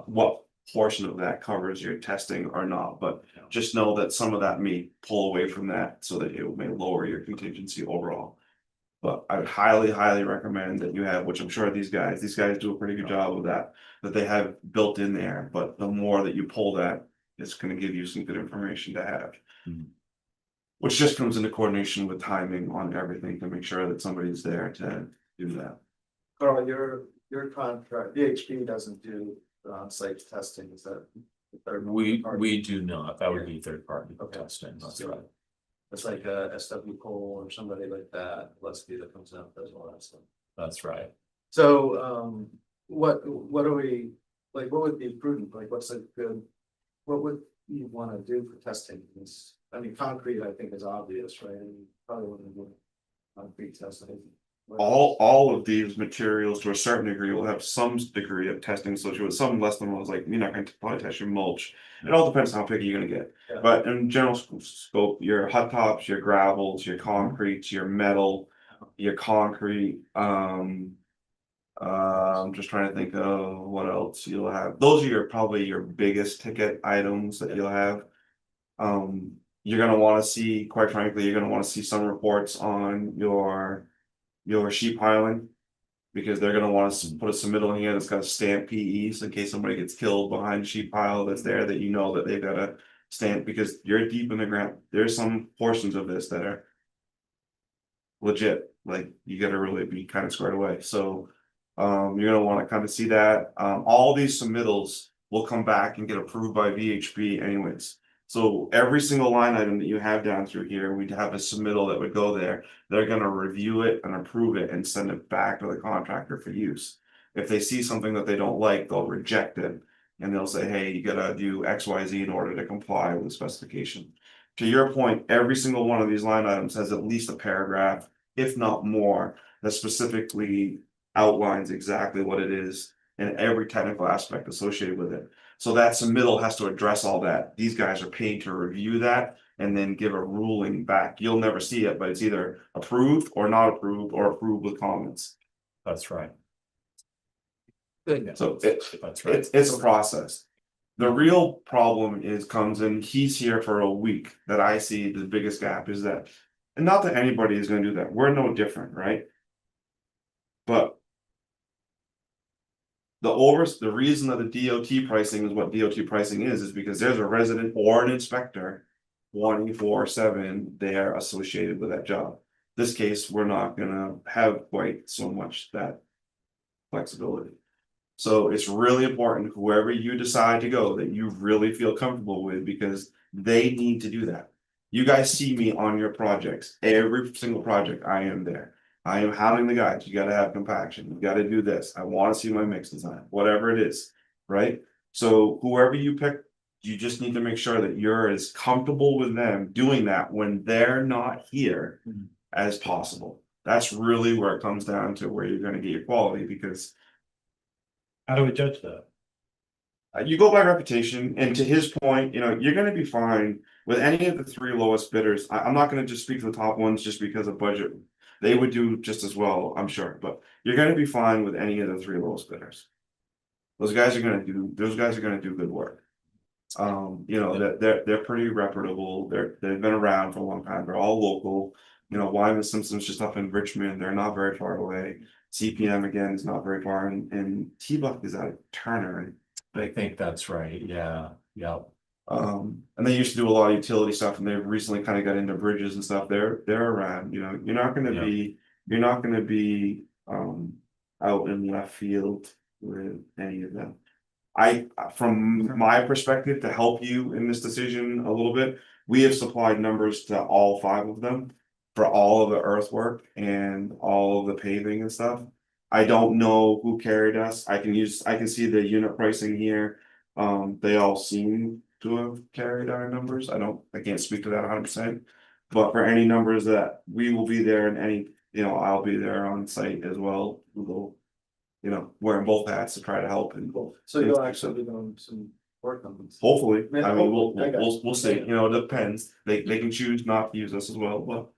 what portion of that covers your testing or not, but just know that some of that may pull away from that so that it may lower your contingency overall. But I would highly recommend that you have, which I'm sure these guys do a pretty good job of that they have built in there, but the more that you pull that, it's gonna give you some good information to have. Mhm. Which just comes into coordination with timing on everything to make sure that somebody's there to do that. Carl, your contract, VHP doesn't do on-site testing, is that? the third party? We do not, that would be third party Okay. testing, that's So, right. It's like a SW Cole or somebody like that, Leslie that comes out, does all that stuff. That's right. So, what are we, like, what would be prudent, like, what's a good, what would you wanna do for testing this? I mean, concrete, I think is obvious, right? And you probably wouldn't do concrete testing. All of these materials to a certain degree will have some degree of testing associated with some less than ones, like you're not going to probably test your mulch. It all depends how picky you're gonna get. Yeah. But in general scope, your hot tops, your gravels, your concretes, your metal, your concrete, I'm just trying to think of what else you'll have. Those are probably your biggest ticket items that you'll have. You're gonna wanna see, quite frankly, you're gonna wanna see some reports on your sheet piling. Because they're gonna wanna put a submittal in here that's got a stamp PE, so in case somebody gets killed behind a sheet pile that's there, that you know that they've got a stamp, because you're deep in the ground. There's some portions of this that are legit, like you gotta really be kind of squared away, so. You're gonna wanna kind of see that, all these submittals will come back and get approved by VHB anyways. So every single line item that you have down through here, we'd have a submittal that would go there. They're gonna review it and approve it and send it back to the contractor for use. If they see something that they don't like, they'll reject it. And they'll say, hey, you gotta do X, Y, Z in order to comply with the specification. To your point, every single one of these line items has at least a paragraph, if not more, that specifically outlines exactly what it is and every technical aspect associated with it. So that submittal has to address all that. These guys are paid to review that and then give a ruling back. You'll never see it, but it's either approved or not approved or approved with comments. That's right. Good. So That's right. it's a process. The real problem comes in, he's here for a week, that I see the biggest gap is that, and not that anybody is gonna do that, we're no different, right? But the reason that the DOT pricing is what DOT pricing is because there's a resident or an inspector 24/7 there associated with that job. This case, we're not gonna have quite so much that flexibility. So it's really important, whoever you decide to go, that you really feel comfortable with, because they need to do that. You guys see me on your projects, every single project, I am there. I am hounding the guys, you gotta have compaction, you gotta do this, I wanna see my mix design, whatever it is, right? So whoever you pick, you just need to make sure that you're as comfortable with them doing that when they're not here as possible. That's really where it comes down to where you're gonna get your quality, because How do we judge that? you go by reputation, and to his point, you're gonna be fine with any of the three lowest bidders. I'm not gonna just speak to the top ones just because of budget. They would do just as well, I'm sure, but you're gonna be fine with any of the three lowest bidders. Those guys are gonna do good work. They're pretty reputable, they've been around for a long time, they're all local. Wyman Simpson's just up in Richmond, they're not very far away. CPM again is not very far, and T-Buck is out of Turner. I think that's right, yeah, yeah. And they used to do a lot of utility stuff, and they've recently kind of got into bridges and stuff. They're around, you're not gonna be out in left field with any of them. From my perspective, to help you in this decision a little bit, we have supplied numbers to all 5 of them for all of the earthwork and all of the paving and stuff. I don't know who carried us. I can see the unit pricing here. They all seem to have carried our numbers. I can't speak to that 100%. But for any numbers that we will be there, and any, I'll be there on site as well. We'll, wearing both hats to try to help and both. So you'll actually be doing some work on this. Hopefully, Yeah, I mean, hopefully. I got you. we'll see, it depends, they can choose not to use us as well, but.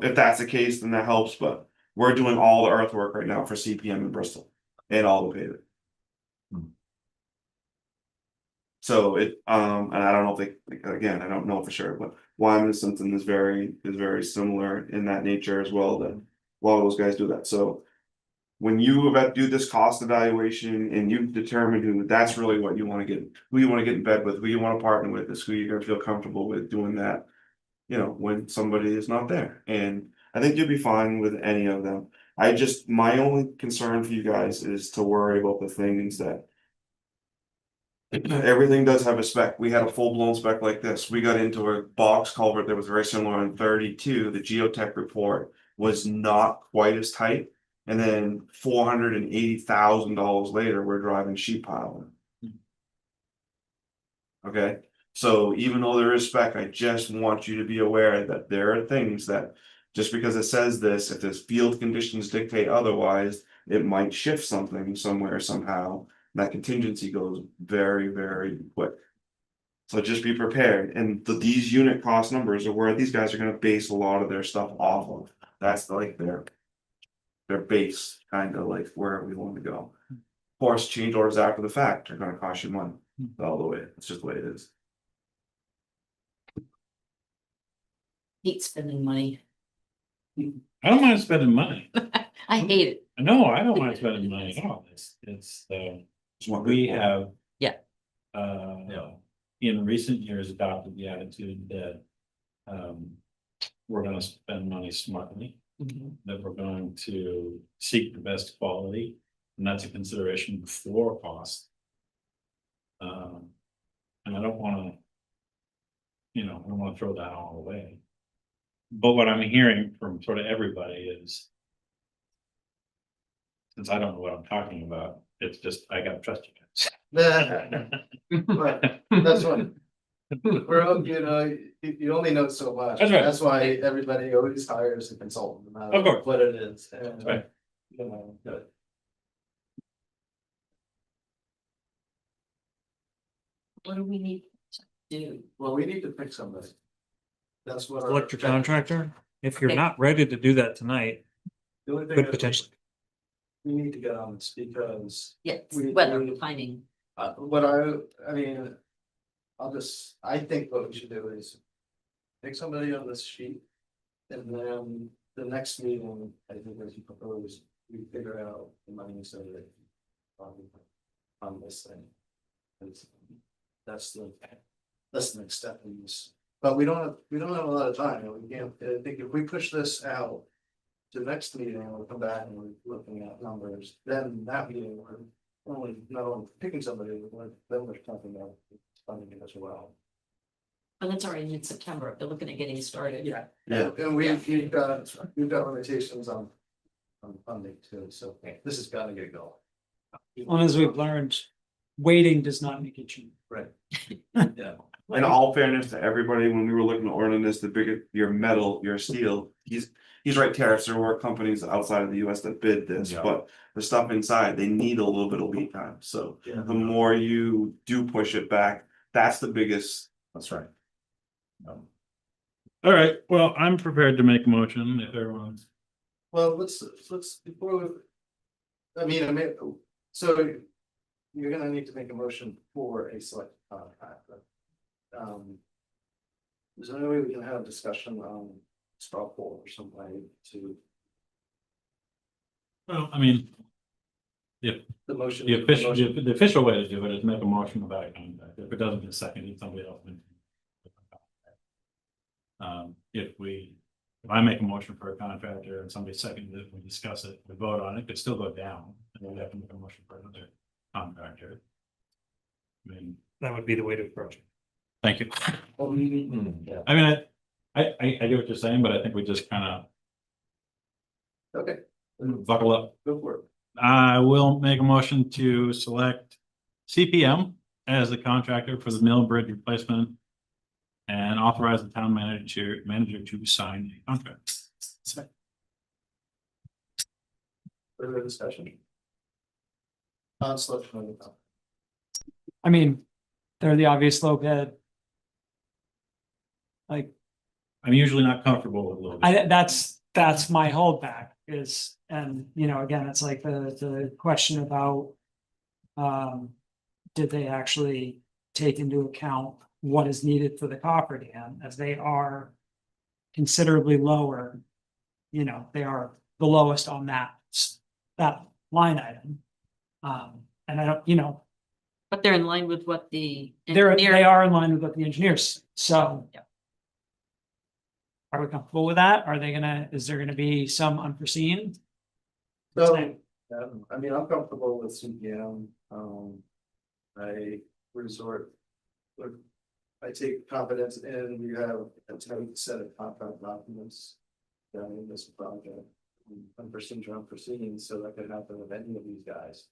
If that's the case, then that helps, but we're doing all the earthwork right now for CPM in Bristol and all the paving. So and I don't know if again, I don't know for sure, but Wyman Simpson is very similar in that nature as well, that a lot of those guys do that, so. when you do this cost evaluation and you determine who, that's really what you want to get, who you want to get in bed with, who you want to partner with, is who you're gonna feel comfortable with doing that. You know, when somebody is not there, and I think you'll be fine with any of them. My only concern for you guys is to worry about the things that. Everything does have a spec. We had a full-blown spec like this. We got into a box culvert that was very similar in 32. The geotech report was not quite as tight. And then $480,000 later, we're driving sheet piling. Okay, so even though there is spec, I just want you to be aware that there are things that, just because it says this, if there's field conditions dictate otherwise, it might shift something somewhere somehow. That contingency goes very, very quick. So just be prepared, and these unit cost numbers are where these guys are gonna base a lot of their stuff off of. That's like their base, kind of like where we want to go. Of course, change orders after the fact are gonna cost you money, all the way, it's just the way it is. Hate spending money. I don't mind spending money. I hate it. No, I don't mind spending money at all. Just want We good- have. Yeah. Uh, in recent years adopted the attitude that. We're gonna spend money smartly, that we're going to seek the best quality, and that's a consideration before cost. And I don't wanna. I don't wanna throw that all away. But what I'm hearing from sort of everybody is. Since I don't know what I'm talking about, it's just, I gotta trust you guys. But that's what, you only know so much. That's right. That's why everybody always hires a consultant, no Of matter course. what it is. And, That's right. but What do we need to do? well, we need to pick somebody. That's what. our- Select your contractor. If you're Okay. not ready to do that tonight, The only thing could that potentially. we need to get on this because Yeah, We- weather, we- timing. I mean. I think what we should do is. Pick somebody on this sheet. And then the next meeting, I think as you propose, we figure out the money so that. On this thing. That's the next step in this, but we don't have a lot of time, and we can't, I think if we push this out. To next meeting, we'll come back and we're looking at numbers, then that meeting, we're not only picking somebody, but then we're talking about funding it as well. And that's already mid-September. They're looking at getting started. Yeah. Yeah. And we've got limitations on funding too, so this has got to get going. Well, as we've learned, waiting does not make it cheap. Right. Yeah. In all fairness to everybody, when we were looking to order this, the bigger your metal, your steel, he's right, tariffs, there were companies outside of the US that bid this, Yeah. but the stuff inside, they need a little bit of lead time, so. Yeah. The more you do push it back, that's the biggest. That's right. All right, well, I'm prepared to make a motion if everyone's. Well, let's, before we. So. You're gonna need to make a motion for a select contractor. Is there any way we can have a discussion on straw poll or some way to Well, I mean, the motion? the official way to do it is make a motion about a contract. If it doesn't get seconded, somebody else. If I make a motion for a contractor and somebody seconded it, we discuss it, we vote on it, it could still go down, and then we have to make a motion for another contractor. I mean, That would be the way to approach it. thank you. Yeah. I mean, I get what you're saying, but I think we just kind Okay, of buckle up. go for it. I will make a motion to select CPM as the contractor for the mill bridge replacement. And authorize the town manager to sign the contract. Further discussion? Selection of the top. I mean, they're the obvious low bid. Like, I'm usually not comfortable with low bid. that's my holdback is, and again, it's like the question about. Did they actually take into account what is needed for the copper dam, as they are considerably lower. They are the lowest on that that line item. And I don't, you know, But they're in line with what the they engineer, are in line with what the engineers, so. Yeah. Are we comfortable with that? Are they gonna, is there gonna be some unforeseen? So, I mean, I'm comfortable with CPM, I resort. I take confidence in you have a tight set of contract documents. Done in this project, unforeseen or unforeseen, so that could happen with any of these guys.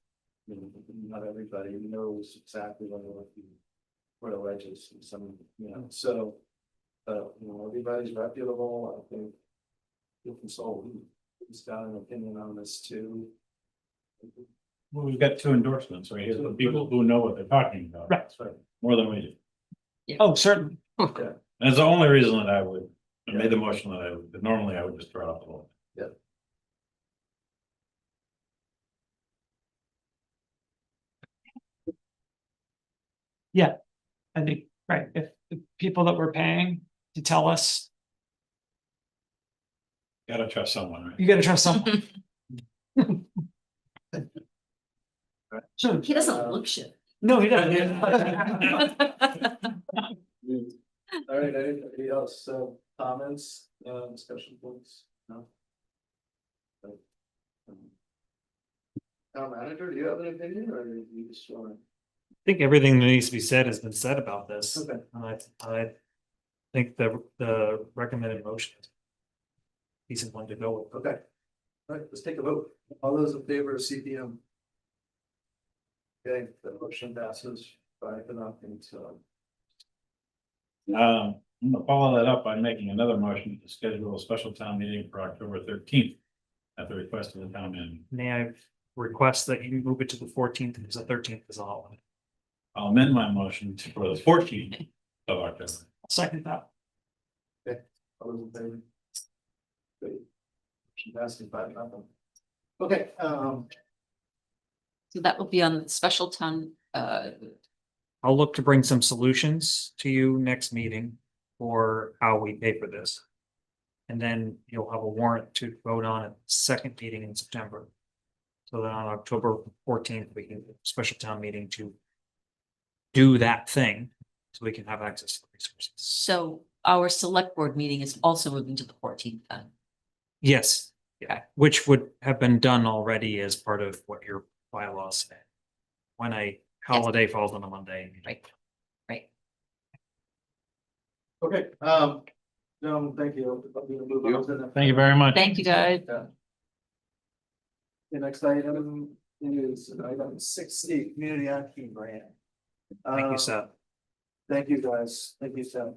You know, not everybody knows exactly where the ledge is, and some, you know, so. You know, everybody's reputable, I think. The consultant, he's got an opinion on this too. Well, we've got 2 endorsements, right? Here, the people who know what they're talking about. Right. More than we do. Oh, certainly. That's the only reason that I made the motion that I would, but normally I would just throw it out the wall. Yeah, I think, right, if the people that we're paying to tell us, Gotta trust someone, right? you gotta trust someone. So, he doesn't look shit. no, he doesn't. All right, anybody else, so comments, discussion points, no? Town manager, do you have an opinion, or do you just wanna? I think everything that needs to be said has been said about this. Okay. I think the recommended motion is a decent one to go with. Okay. All right, let's take a vote. All those in favor of CPM? Okay, the motion passes 5-0, so. I'm gonna follow that up by making another motion to schedule a special town meeting for October 13th. At the request of the town manager. May I request that you move it to the 14th because the 13th is all. I'll amend my motion to for the 14th of October. Second that. All those in favor? Great. Motion passes 5-0. Okay, So that will be on the special town, I'll look to bring some solutions to you next meeting for how we pay for this. And then you'll have a warrant to vote on at the second meeting in September. So that on October 14th, we can special town meeting to do that thing, so we can have access to the resources. so our select board meeting is also moving to the 14th then. Yes, Okay. which would have been done already as part of what your bylaws say. When a holiday falls on a Monday. Right. Right. okay, thank you. Move on to the- Thank you very much. Thank you, guys. The next item is item 60, community action grant. Thank you, Seth. Thank you, guys. Thank you, Seth.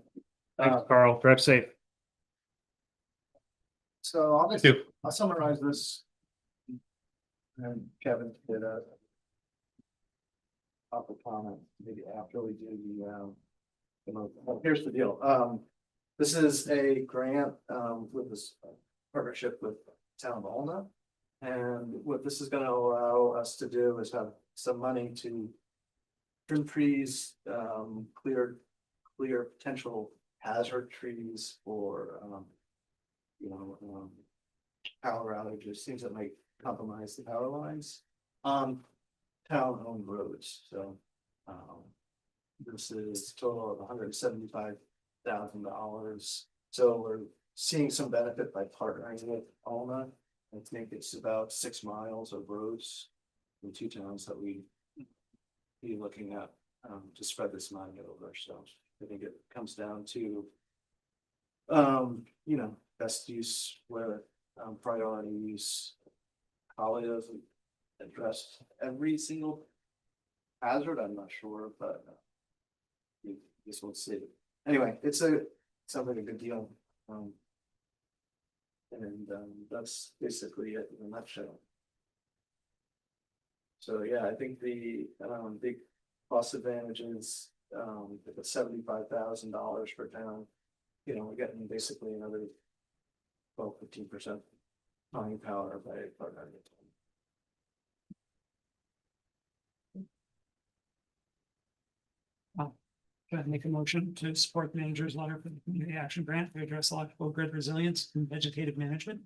Thanks, Carl. Drive safe. So I'll Thank you. I'll summarize this. And Kevin did a. Couple comment, maybe after we do well, here's the deal, this is a grant, with this partnership with Town of Alna. And what this is gonna allow us to do is have some money to trim trees, clear potential hazard trees for, power outages, things that might compromise the power lines on town-owned roads, so. This is a total of $175,000, so we're seeing some benefit by partnering with Alna. I think it's about 6 miles of roads in 2 towns that we be looking at, to spread this money over, so I think it comes down to best use where, priority use. Probably doesn't address every single hazard, I'm not sure, but this will see. Anyway, sounds like a good deal. That's basically it in a nutshell. So yeah, I think the big cost advantage is if it's $75,000 per town, we're getting basically another 12-15% buying power by partnering with them. Try to make a motion to support the manager's letter for the community action grant to address electrical grid resilience and vegetative management.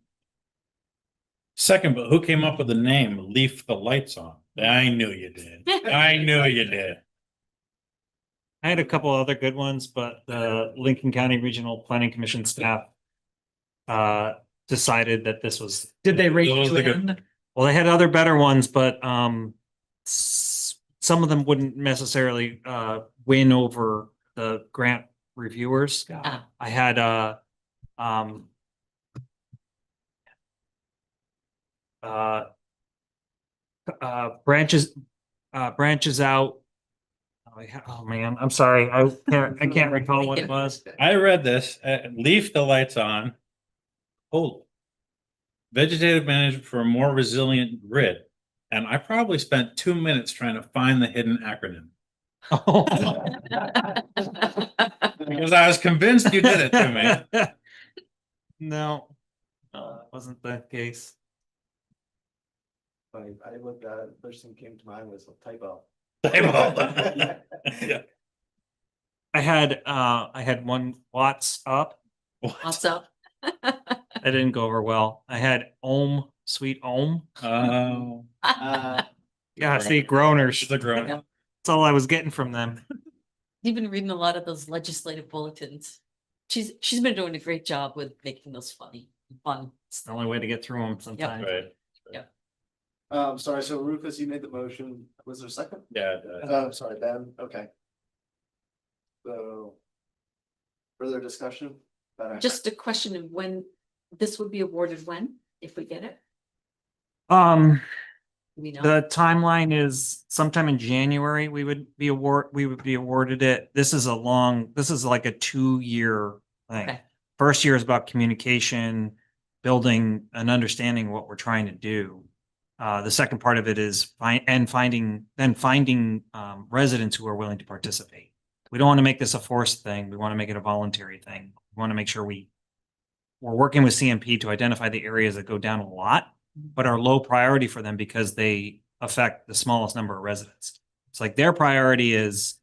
Second, but who came up with the name Leaf the Lights On? I knew you did. I knew you did. I had a couple other good ones, but the Lincoln County Regional Planning Commission staff decided that this was, Did they rate Those you are good. in? well, they had other better ones, but some of them wouldn't necessarily win over the grant reviewers. God. I had um uh branches out. Oh man, I'm sorry. I can't recall what it was. I read this, Leaf the Lights On. Oh. Vegetative management for a more resilient grid. And I probably spent 2 minutes trying to find the hidden acronym. Because I was convinced you did it to me. No, that wasn't the case. I looked at it, first thing came to mind was a typo. Yeah. I had one Watts up. What's up? That didn't go over well. I had Ohm, sweet Ohm. Oh. Yeah, see, groaners. The grown. Yeah. That's all I was getting from them. You've been reading a lot of those legislative bulletins. She's been doing a great job with making those funny, fun. It's the only way to get through them sometimes. Right. Sorry, so Rufus, you made the motion. Was there a second? Yeah. Sorry, Ben. Okay. So. Further discussion? Just a question of when this would be awarded, when, if we get it, Um, we know. the timeline is sometime in January, we would be awarded it. This is like a 2-year thing. Okay. First year is about communication, building and understanding what we're trying to do. The second part of it is finding residents who are willing to participate. We don't want to make this a forced thing. We want to make it a voluntary thing. We want to make sure we're working with CMP to identify the areas that go down a lot, but are low priority for them because they affect the smallest number of residents. It's like their priority is,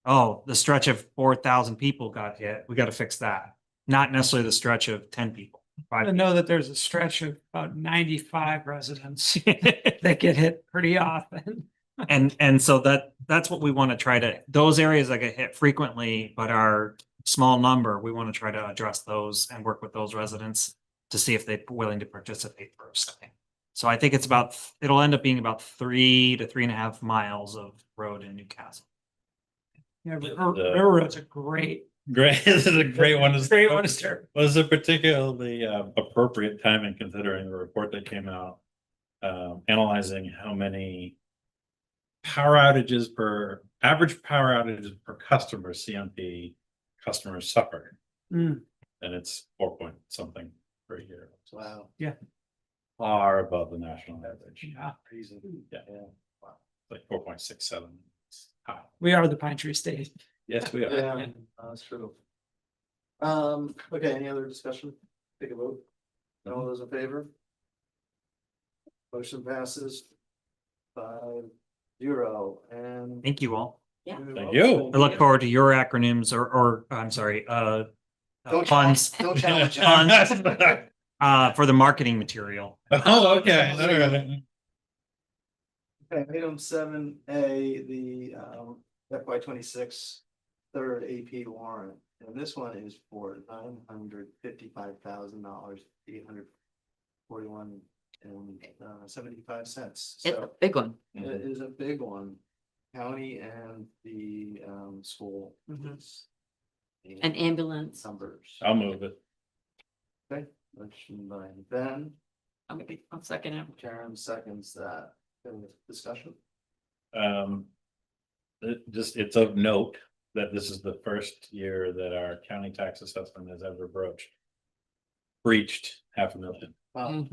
oh, the stretch of 4,000 people got hit. We got to fix that. Not necessarily the stretch of 10 people. I know that there's a stretch of about 95 residents that get hit pretty often. And so that's what we want to try to, those areas that get hit frequently, but are small number, we want to try to address those and work with those residents to see if they're willing to participate first. So I think it'll end up being about 3 to 3.5 miles of road in Newcastle. Yeah, railroad's a great. Great. This is a great one. Great one to start. Was a particularly appropriate timing considering the report that came out. Analyzing how many average power outages per customer CMP customers suffered. Mm. And it's 4 point something per year. Wow. Far above the national average. Yeah, Crazy. Yeah. Wow. Like 4.67. High. we are the Pine Tree State. Yes, we are. Yeah, that's true. Okay, any other discussion? Take a vote. All those in favor? Motion passes 5-0 and. Thank you all. Yeah. Thank you. I look forward to your acronyms or I'm sorry, Don't funds, Don't challenge. for the marketing material. Oh, okay. All right. Okay, item 7A, the FY 26 third AP warrant, and this one is for $955,000, $841.75. It's a So big one. it is a big one. County and the school. Mhm. is- An ambulance. Numbers. I'll move it. Okay, motion by Ben, I'll second it. Karen seconds that. Any discussion? It's of note that this is the first year that our county tax assessment has ever breached $500,000. Wow.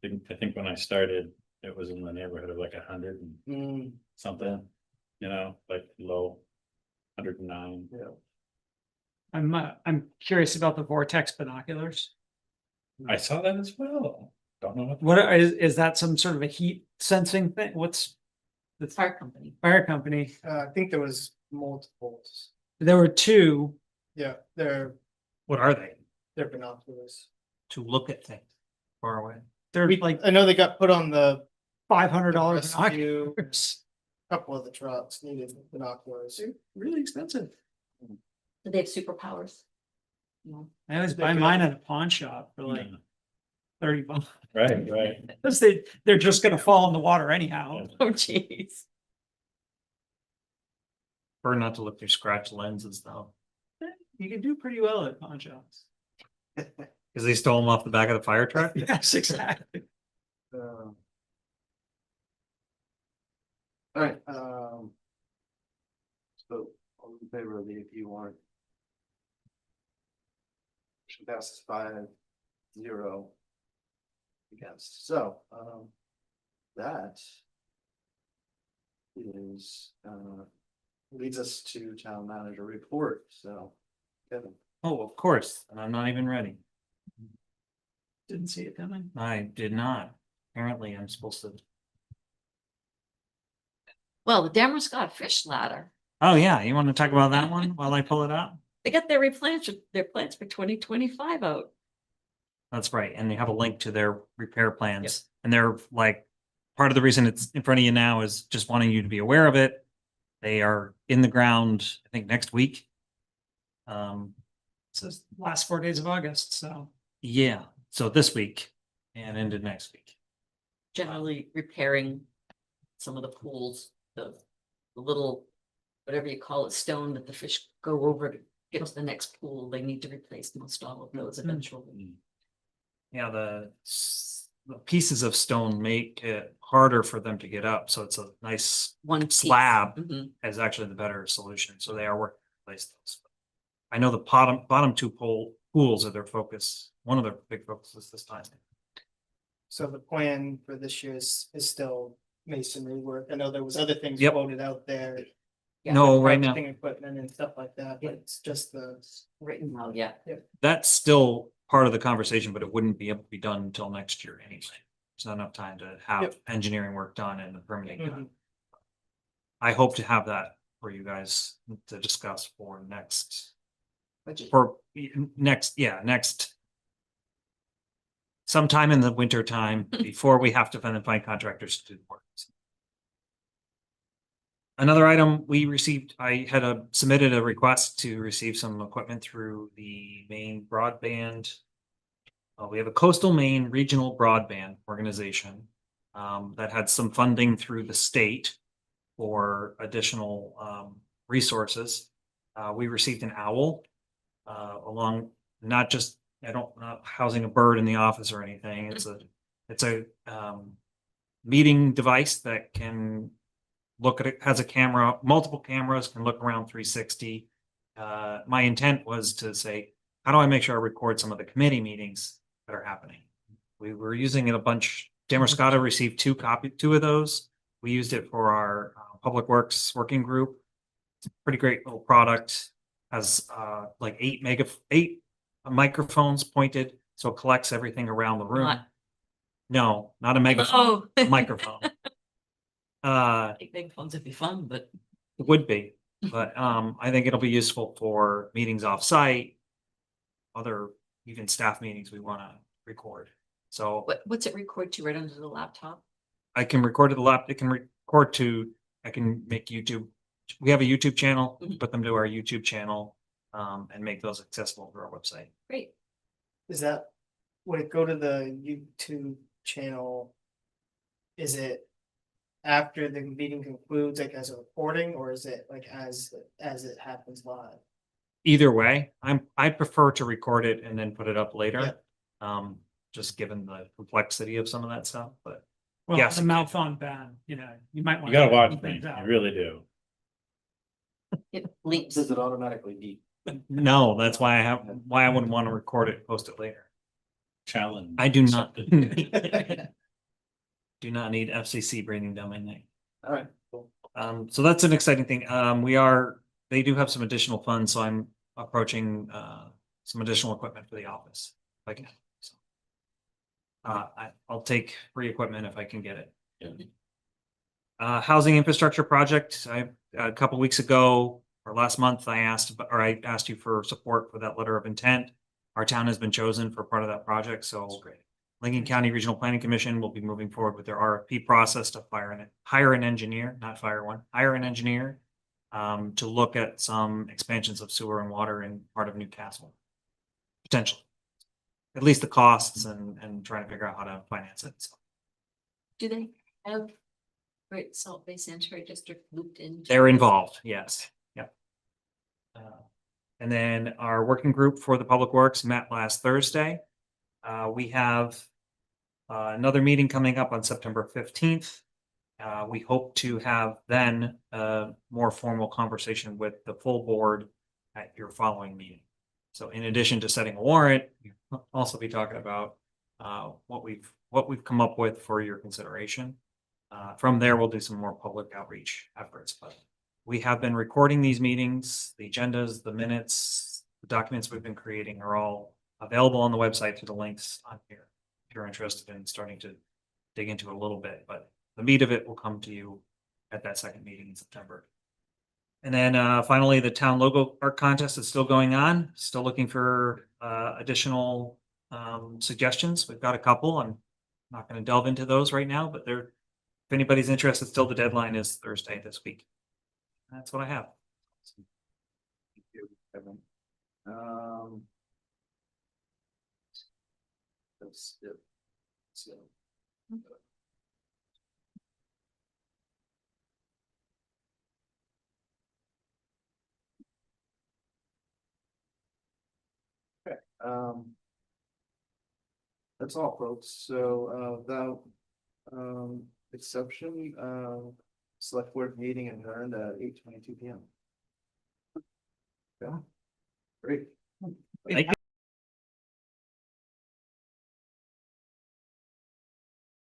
I think when I started, it was in the neighborhood of like 100 and Mm, something, like low 109. yeah. I'm curious about the vortex binoculars. I saw that as well. Don't know what. What is that some sort of a heat sensing thing? What's the Fire company. fire company? I think there was multiples. There were two. Yeah, they're What are they? binoculars. To look at things far away. They're like I know they got put on the $500 rescue. binoculars. Couple of the trucks needed binoculars. Really expensive. Do they have superpowers? No. I always They buy could- mine at a pawn shop for like $30. Right, right. Because they're just gonna fall in the water anyhow. Oh, jeez. Prefer not to look through scratch lenses though, You can do pretty well at pawn shops. because they stole them off the back of the fire truck. Yes, exactly. All right, so all in favor of the AP warrant? Motion passes 5-0 against, so, that is, leads us to town manager report, so, Kevin. Oh, of course, and I'm not even ready. Didn't see it coming. I did not. Apparently, I'm supposed to. Well, the Damascus fish ladder, Oh, yeah, you want to talk about that one while I pull it up? they got their plans for 2025 out. That's right, and they have a link to their repair plans, and they're like, part of the reason it's in front of you now is just wanting you to be aware of it. They are in the ground, I think, next week. Says last 4 days of August, so. Yeah, so this week and into next week. Generally repairing some of the pools, the little, whatever you call it, stone that the fish go over to get to the next pool. They need to replace most all of those eventually. Yeah, the pieces of stone make it harder for them to get up, so it's a nice One piece. slab Mhm. is actually the better solution, so they are working to replace those. I know the bottom two pools are their focus, one of their big focuses this time. So the plan for this year is still masonry work. I know there was other things Yep. quoted out there. Yeah. No, right now, harvesting Equipment and stuff like that, but it's just the. Written out, yeah. that's still part of the conversation, but it wouldn't be able to be done until next year anyway. There's not enough time to have Yep. engineering work done and the permitting done. Mhm. I hope to have that for you guys to discuss for next, Budget. next. Sometime in the winter time, before we have to find contractors to do the work. Another item we received, I had submitted a request to receive some equipment through the Maine broadband. We have a coastal Maine regional broadband organization that had some funding through the state for additional resources. We received an owl along, not just, not housing a bird in the office or anything. It's a meeting device that can look at it, has a camera, multiple cameras, can look around 360. My intent was to say, how do I make sure I record some of the committee meetings that are happening? We were using it a bunch. Damascus received two of those. We used it for our public works working group. It's a pretty great little product. Has like 8 microphones pointed, so it collects everything around the room. Not- No, not a megaphone, Oh. a microphone. I think big phones would be fun, but It would be, but I think it'll be useful for meetings off-site. Other, even staff meetings we want to record. So what's it record to right under the laptop? I can record to the laptop, it can record to, I can make YouTube. We have a YouTube channel, Mhm. put them to our YouTube channel and make those accessible through our website. Great. Is that, would it go to the YouTube channel? Is it after the meeting concludes, like as a recording, or is it like as it happens live? Either way, I prefer to record it and then put it up later. Just given the complexity of some of that stuff, but Well, Yes. the mouth on ban, you might want. You gotta watch me, you really do. It leaps. Does it automatically beep? no, that's why I wouldn't want to record it and post it later. Challenge. I do not. accepted. Do not need FCC bringing down my name. All right, cool. So that's an exciting thing. They do have some additional funds, so I'm approaching some additional equipment for the office. If I can. So, I'll take free equipment if I can get it. Yeah. Housing infrastructure project. A couple weeks ago or last month, I asked you for support for that letter of intent. Our town has been chosen for part of that project, so Lincoln County Regional Planning Commission will be moving forward with their RFP process to hire an engineer, not fire one, hire an engineer. To look at some expansions of sewer and water in part of Newcastle. Potentially. At least the costs and trying to figure out how to finance it. So Do they have Great Salt Bay Sanitary District looped in? they're involved, yes, yep. And then our working group for the Public Works met last Thursday. We have another meeting coming up on September 15th. We hope to have then a more formal conversation with the full board at your following meeting. So in addition to setting a warrant, we'll also be talking about what we've come up with for your consideration. From there, we'll do some more public outreach efforts, but we have been recording these meetings, the agendas, the minutes, the documents we've been creating are all available on the website through the links on here. If you're interested in starting to dig into it a little bit, but the meat of it will come to you at that second meeting in September. And then finally, the town logo art contest is still going on. Still looking for additional suggestions. We've got a couple. I'm not going to delve into those right now, but if anybody's interested, still the deadline is Thursday this week. That's what I have. Thank you, Kevin. That's it. So. Okay, that's all, folks. So, without, exception, select board meeting adjourned at 8:22 p.m. Yeah, great. Thank you.